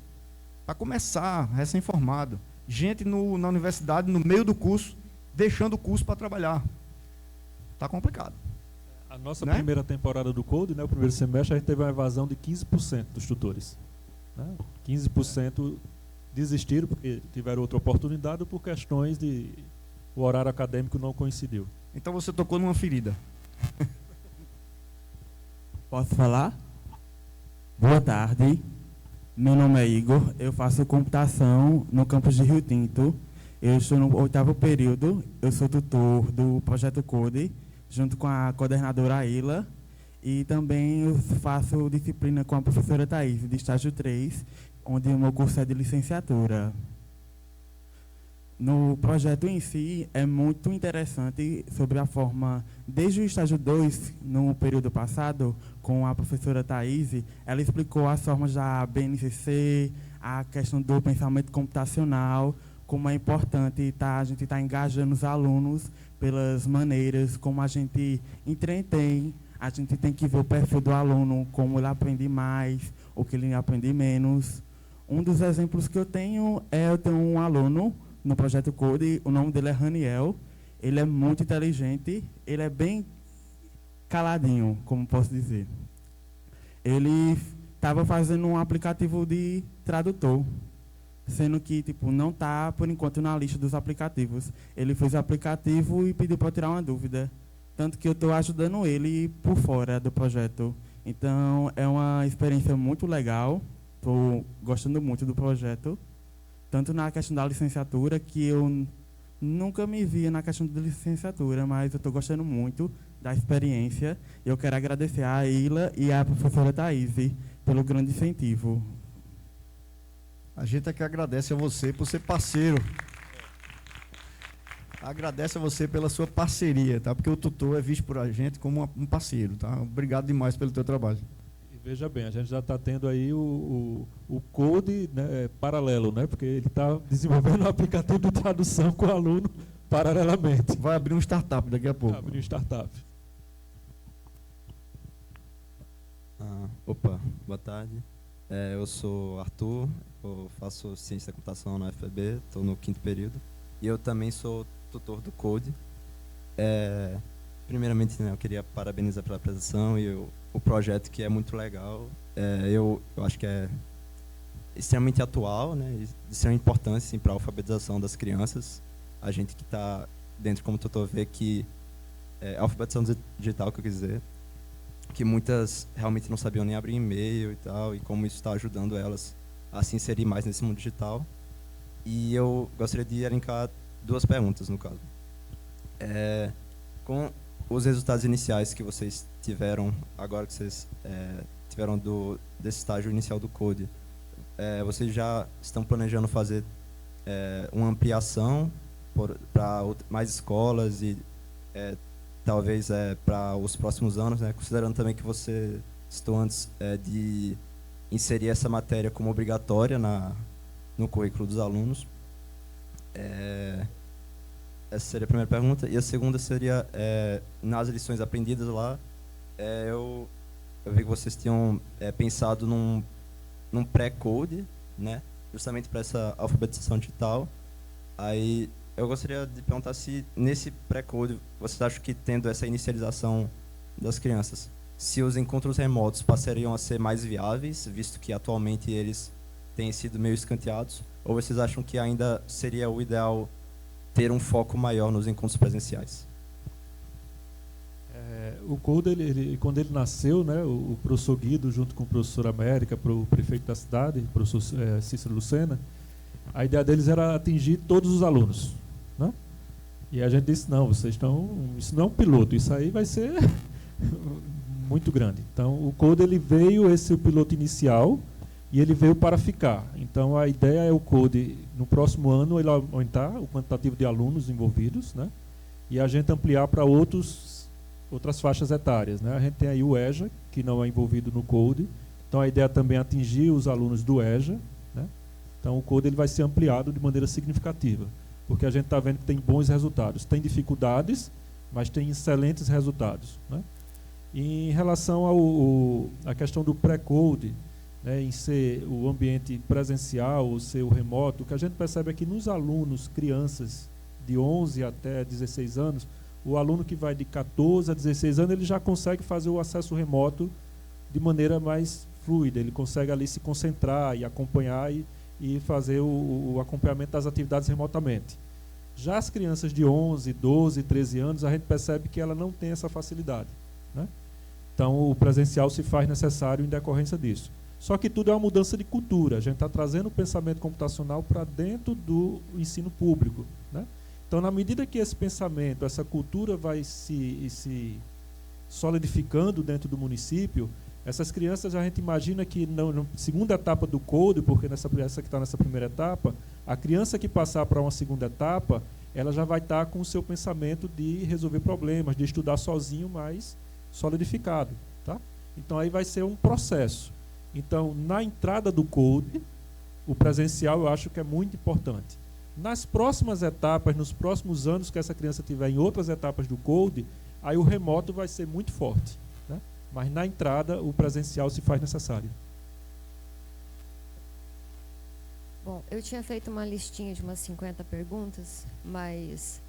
para começar, recém-formado. Gente na universidade, no meio do curso, deixando o curso para trabalhar. Está complicado. A nossa, né? Primeira temporada do Code, né, o primeiro semestre, a gente teve uma evasão de 15% dos tutores. 15% desistiram porque tiveram outra oportunidade ou por questões de o horário acadêmico não coincidiu. Então você tocou numa ferida. Posso falar? Boa tarde. Meu nome é Igor. Eu faço computação no campus de Rio Tinto. Eu estou no 8º período, eu sou tutor do Projeto Code, junto com a coordenadora Aila, e também eu faço disciplina com a professora Thaís, de estágio 3, onde o meu curso é de licenciatura. No projeto em si, é muito interessante sobre a forma, desde o estágio 2, no período passado, com a professora Thaís, ela explicou as formas da BNCC, a questão do pensamento computacional, como é importante a gente estar engajando os alunos pelas maneiras como a gente entretém. A gente tem que ver o perfil do aluno, como ele aprende mais, ou que ele aprende menos. Um dos exemplos que eu tenho um aluno no Projeto Code, o nome dele é Raniel. Ele é muito inteligente, ele é bem caladinho, como posso dizer. Ele estava fazendo um aplicativo de tradutor, sendo que não está, por enquanto, na lista dos aplicativos. Ele fez o aplicativo e pediu para eu tirar uma dúvida. Tanto que eu estou ajudando ele por fora do projeto. Então, é uma experiência muito legal. Estou gostando muito do projeto. Tanto na questão da licenciatura, que eu nunca me via na questão da licenciatura, mas eu estou gostando muito da experiência. Eu quero agradecer a Ila e a professora Thaís pelo grande incentivo. A gente é que agradece a você por ser parceiro. Agradece a você pela sua parceria, tá? Porque o tutor é visto por a gente como um parceiro, tá? Obrigado demais pelo teu trabalho. E veja bem, a gente já está tendo aí o Code, né, paralelo, né? Porque ele está desenvolvendo um aplicativo de tradução com o aluno paralelamente. Vai abrir um startup daqui a pouco. Abrir um startup. Opa, boa tarde. Eu sou Arthur, eu faço ciência da computação na UFPB, estou no 5º período. E eu também sou tutor do Code. Primeiramente, né, eu queria parabenizar pela apresentação e o projeto, que é muito legal. Eu acho que é extremamente atual, né, de extrema importância para a alfabetização das crianças. A gente que está dentro como tutor vê que a alfabetização digital, que eu quis dizer, que muitas realmente não sabiam nem abrir e-mail e tal, e como isso está ajudando elas a se inserir mais nesse mundo digital. E eu gostaria de elencar 2 perguntas, no caso. Com os resultados iniciais que vocês tiveram, agora que vocês tiveram desse estágio inicial do Code, vocês já estão planejando fazer uma ampliação para mais escolas e talvez para os próximos anos, né? Considerando também que você citou antes de inserir essa matéria como obrigatória no currículo dos alunos. Essa seria a primeira pergunta. E a segunda seria, nas lições aprendidas lá, eu vi que vocês tinham pensado num pré-code, né, justamente para essa alfabetização digital. Aí eu gostaria de perguntar se nesse pré-code vocês acham que, tendo essa inicialização das crianças, se os encontros remotos passariam a ser mais viáveis, visto que atualmente eles têm sido meio escanteados, ou vocês acham que ainda seria o ideal ter um foco maior nos encontros presenciais? O Code, quando ele nasceu, né, o professor Guido, junto com o professor América, o prefeito da cidade, o professor Cícero Lucena, a ideia deles era atingir todos os alunos, né? E a gente disse, não, isso não é um piloto, isso aí vai ser muito grande. Então, o Code, ele veio, esse piloto inicial, e ele veio para ficar. Então, a ideia é o Code, no próximo ano, ele aumentar o quantitativo de alunos envolvidos, né? E a gente ampliar para outras faixas etárias, né? A gente tem aí o EJA, que não é envolvido no Code. Então, a ideia também é atingir os alunos do EJA, né? Então, o Code ele vai ser ampliado de maneira significativa, porque a gente está vendo que tem bons resultados. Tem dificuldades, mas tem excelentes resultados, né? E em relação à questão do pré-code, né, em ser o ambiente presencial ou ser o remoto, o que a gente percebe é que nos alunos, crianças de 11 até 16 anos, o aluno que vai de 14 a 16 anos, ele já consegue fazer o acesso remoto de maneira mais fluida, ele consegue ali se concentrar e acompanhar e fazer o acompanhamento das atividades remotamente. Já as crianças de 11, 12, 13 anos, a gente percebe que ela não tem essa facilidade, né? Então, o presencial se faz necessário em decorrência disso. Só que tudo é uma mudança de cultura. A gente está trazendo o pensamento computacional para dentro do ensino público, né? Então, na medida que esse pensamento, essa cultura vai se solidificando dentro do município, essas crianças, a gente imagina que na segunda etapa do Code, porque essa que está nessa primeira etapa, a criança que passar para uma segunda etapa, ela já vai estar com o seu pensamento de resolver problemas, de estudar sozinho, mais solidificado, tá? Então, aí vai ser um processo. Então, na entrada do Code, o presencial eu acho que é muito importante. Nas próximas etapas, nos próximos anos que essa criança tiver em outras etapas do Code, aí o remoto vai ser muito forte, né? Mas na entrada, o presencial se faz necessário. Bom, eu tinha feito uma listinha de umas 50 perguntas, mas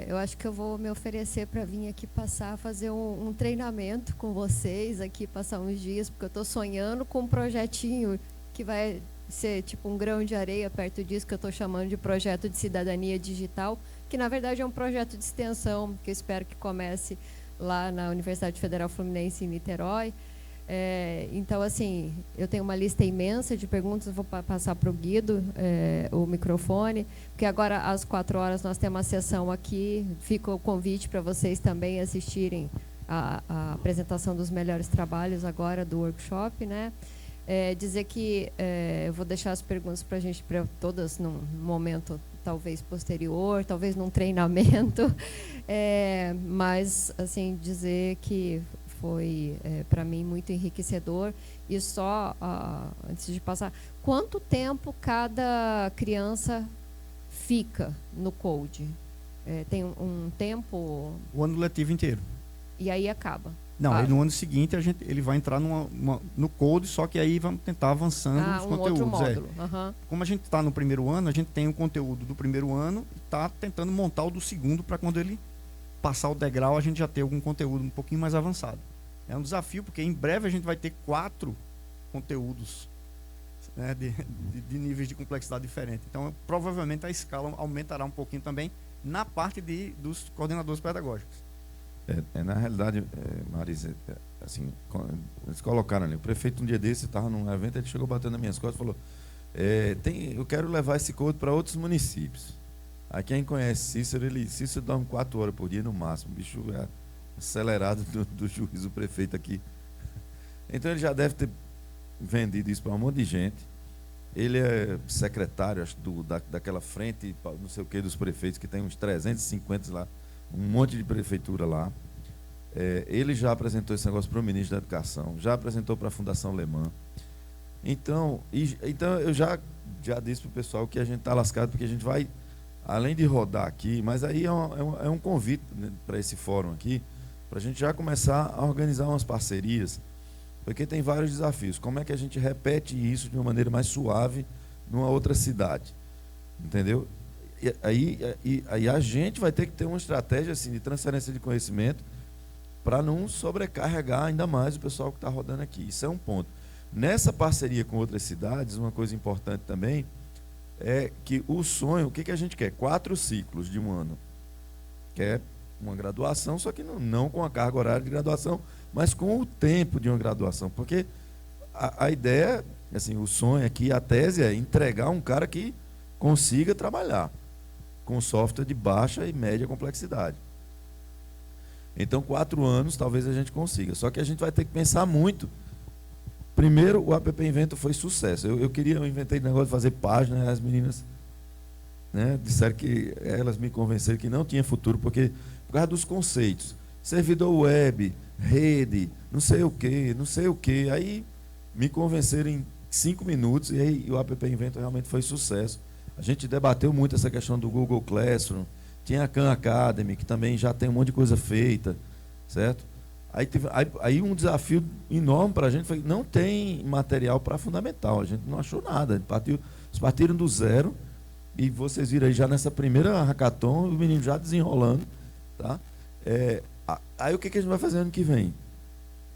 eu acho que eu vou me oferecer para vir aqui passar, fazer um treinamento com vocês, aqui passar uns dias, porque eu estou sonhando com um projetinho que vai ser tipo um grão de areia perto disso, que eu estou chamando de projeto de cidadania digital, que na verdade é um projeto de extensão, que eu espero que comece lá na Universidade Federal Fluminense em Niterói. Então, assim, eu tenho uma lista imensa de perguntas, vou passar para o Guido o microfone, porque agora às 4h nós temos uma sessão aqui, fica o convite para vocês também assistirem a apresentação dos melhores trabalhos agora do workshop, né? Dizer que eu vou deixar as perguntas para a gente, para todas, num momento talvez posterior, talvez num treinamento, mas, assim, dizer que foi, para mim, muito enriquecedor. E só, antes de passar, quanto tempo cada criança fica no Code? Tem um tempo? O ano letivo inteiro. E aí acaba? Não, aí no ano seguinte ele vai entrar no Code, só que aí vamos tentar avançando os conteúdos. Outro módulo. Uhum. Como a gente está no primeiro ano, a gente tem o conteúdo do primeiro ano e está tentando montar o do segundo para quando ele passar o degrau, a gente já ter algum conteúdo um pouquinho mais avançado. É um desafio, porque em breve a gente vai ter 4 conteúdos, né, de níveis de complexidade diferentes. Então, provavelmente a escala aumentará um pouquinho também na parte dos coordenadores pedagógicos. Na realidade, Marisa, assim, eles colocaram ali, o prefeito um dia desse estava num evento, ele chegou batendo nas minhas costas e falou, eu quero levar esse Code para outros municípios. Aí quem conhece Cícero dorme 4 horas por dia no máximo, o bicho é acelerado do juiz, do prefeito aqui. Então ele já deve ter vendido isso para um monte de gente. Ele é secretário, acho, daquela frente, não sei o que, dos prefeitos, que tem uns 350 lá, um monte de prefeitura lá. Ele já apresentou esse negócio para o ministro da Educação, já apresentou para a Fundação Lemã. Então eu já disse para o pessoal que a gente está lascado, porque a gente vai, além de rodar aqui, mas aí é um convite, né, para esse fórum aqui, para a gente já começar a organizar umas parcerias, porque tem vários desafios. Como é que a gente repete isso de uma maneira mais suave numa outra cidade? Entendeu? E aí a gente vai ter que ter uma estratégia assim, de transferência de conhecimento para não sobrecarregar ainda mais o pessoal que está rodando aqui. Isso é um ponto. Nessa parceria com outras cidades, uma coisa importante também é que o sonho, o que a gente quer? 4 ciclos de um ano. Quer uma graduação, só que não com a carga horária de graduação, mas com o tempo de uma graduação. Porque a ideia, assim, o sonho aqui, a tese é entregar um cara que consiga trabalhar com software de baixa e média complexidade. Então, 4 anos talvez a gente consiga. Só que a gente vai ter que pensar muito. Primeiro, o App Invento foi sucesso. Eu inventei o negócio de fazer página, as meninas, né, disseram que elas me convenceram que não tinha futuro, por causa dos conceitos. Servidor web, rede, não sei o que. Aí me convenceram em 5 minutos e aí o App Invento realmente foi sucesso. A gente debateu muito essa questão do Google Classroom, tinha a Khan Academy, que também já tem um monte de coisa feita, certo? Aí um desafio enorme para a gente foi que não tem material para fundamental, a gente não achou nada, eles partiram do zero, e vocês viram aí já nessa primeira hackathon, o menino já desenrolando, tá? Aí o que a gente vai fazer ano que vem?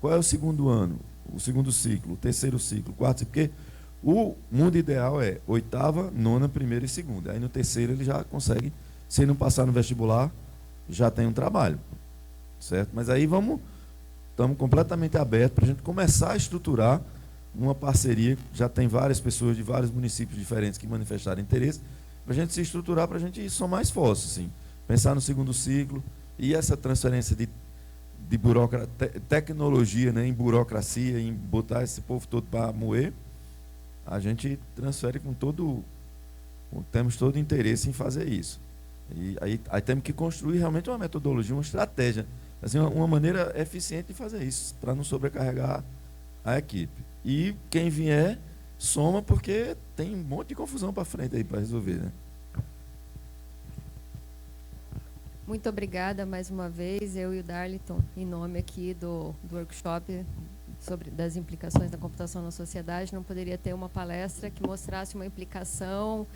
Qual é o segundo ano? O segundo ciclo, o terceiro ciclo, o quarto ciclo? Porque o mundo ideal é 8ª, 9ª, 1ª e 2ª. Aí no terceiro ele já consegue, se não passar no vestibular, já tem um trabalho, certo? Mas aí vamos estamos completamente abertos para a gente começar a estruturar uma parceria. Já tem várias pessoas de vários municípios diferentes que manifestaram interesse, para a gente se estruturar, para a gente somar esforços, assim. Pensar no segundo ciclo e essa transferência de tecnologia, né, em burocracia, em botar esse povo todo para moer, a gente transfere com temos todo interesse em fazer isso. E aí temos que construir realmente uma metodologia, uma estratégia, assim, uma maneira eficiente de fazer isso, para não sobrecarregar a equipe. E quem vier, soma, porque tem um monte de confusão para frente aí para resolver, né? Muito obrigada mais uma vez, eu e o Darlington, em nome aqui do workshop das implicações da computação na sociedade. Não poderia ter uma palestra que mostrasse uma implicação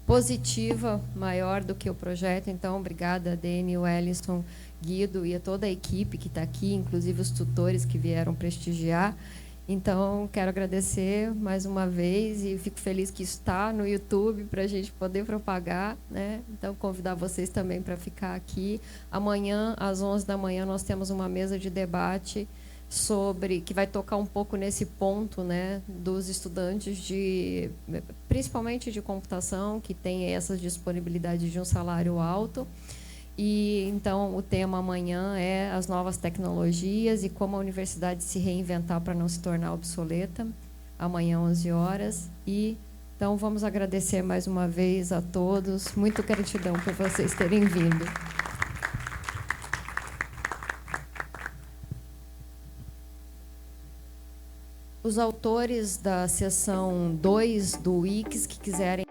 positiva maior do que o projeto. Então, obrigada, Dene, Wellington, Guido e a toda a equipe que está aqui, inclusive os tutores que vieram prestigiar. Então, quero agradecer mais uma vez e fico feliz que está no YouTube para a gente poder propagar, né? Então, convidar vocês também para ficar aqui. Amanhã, às 11 da manhã, nós temos uma mesa de debate que vai tocar um pouco nesse ponto, né, dos estudantes principalmente de computação, que tem essa disponibilidade de um salário alto. E então o tema amanhã é as novas tecnologias e como a universidade se reinventar para não se tornar obsoleta. Amanhã, 11 horas. E então vamos agradecer mais uma vez a todos. Muito gratidão por vocês terem vindo. Os autores da seção 2 do Wix que quiserem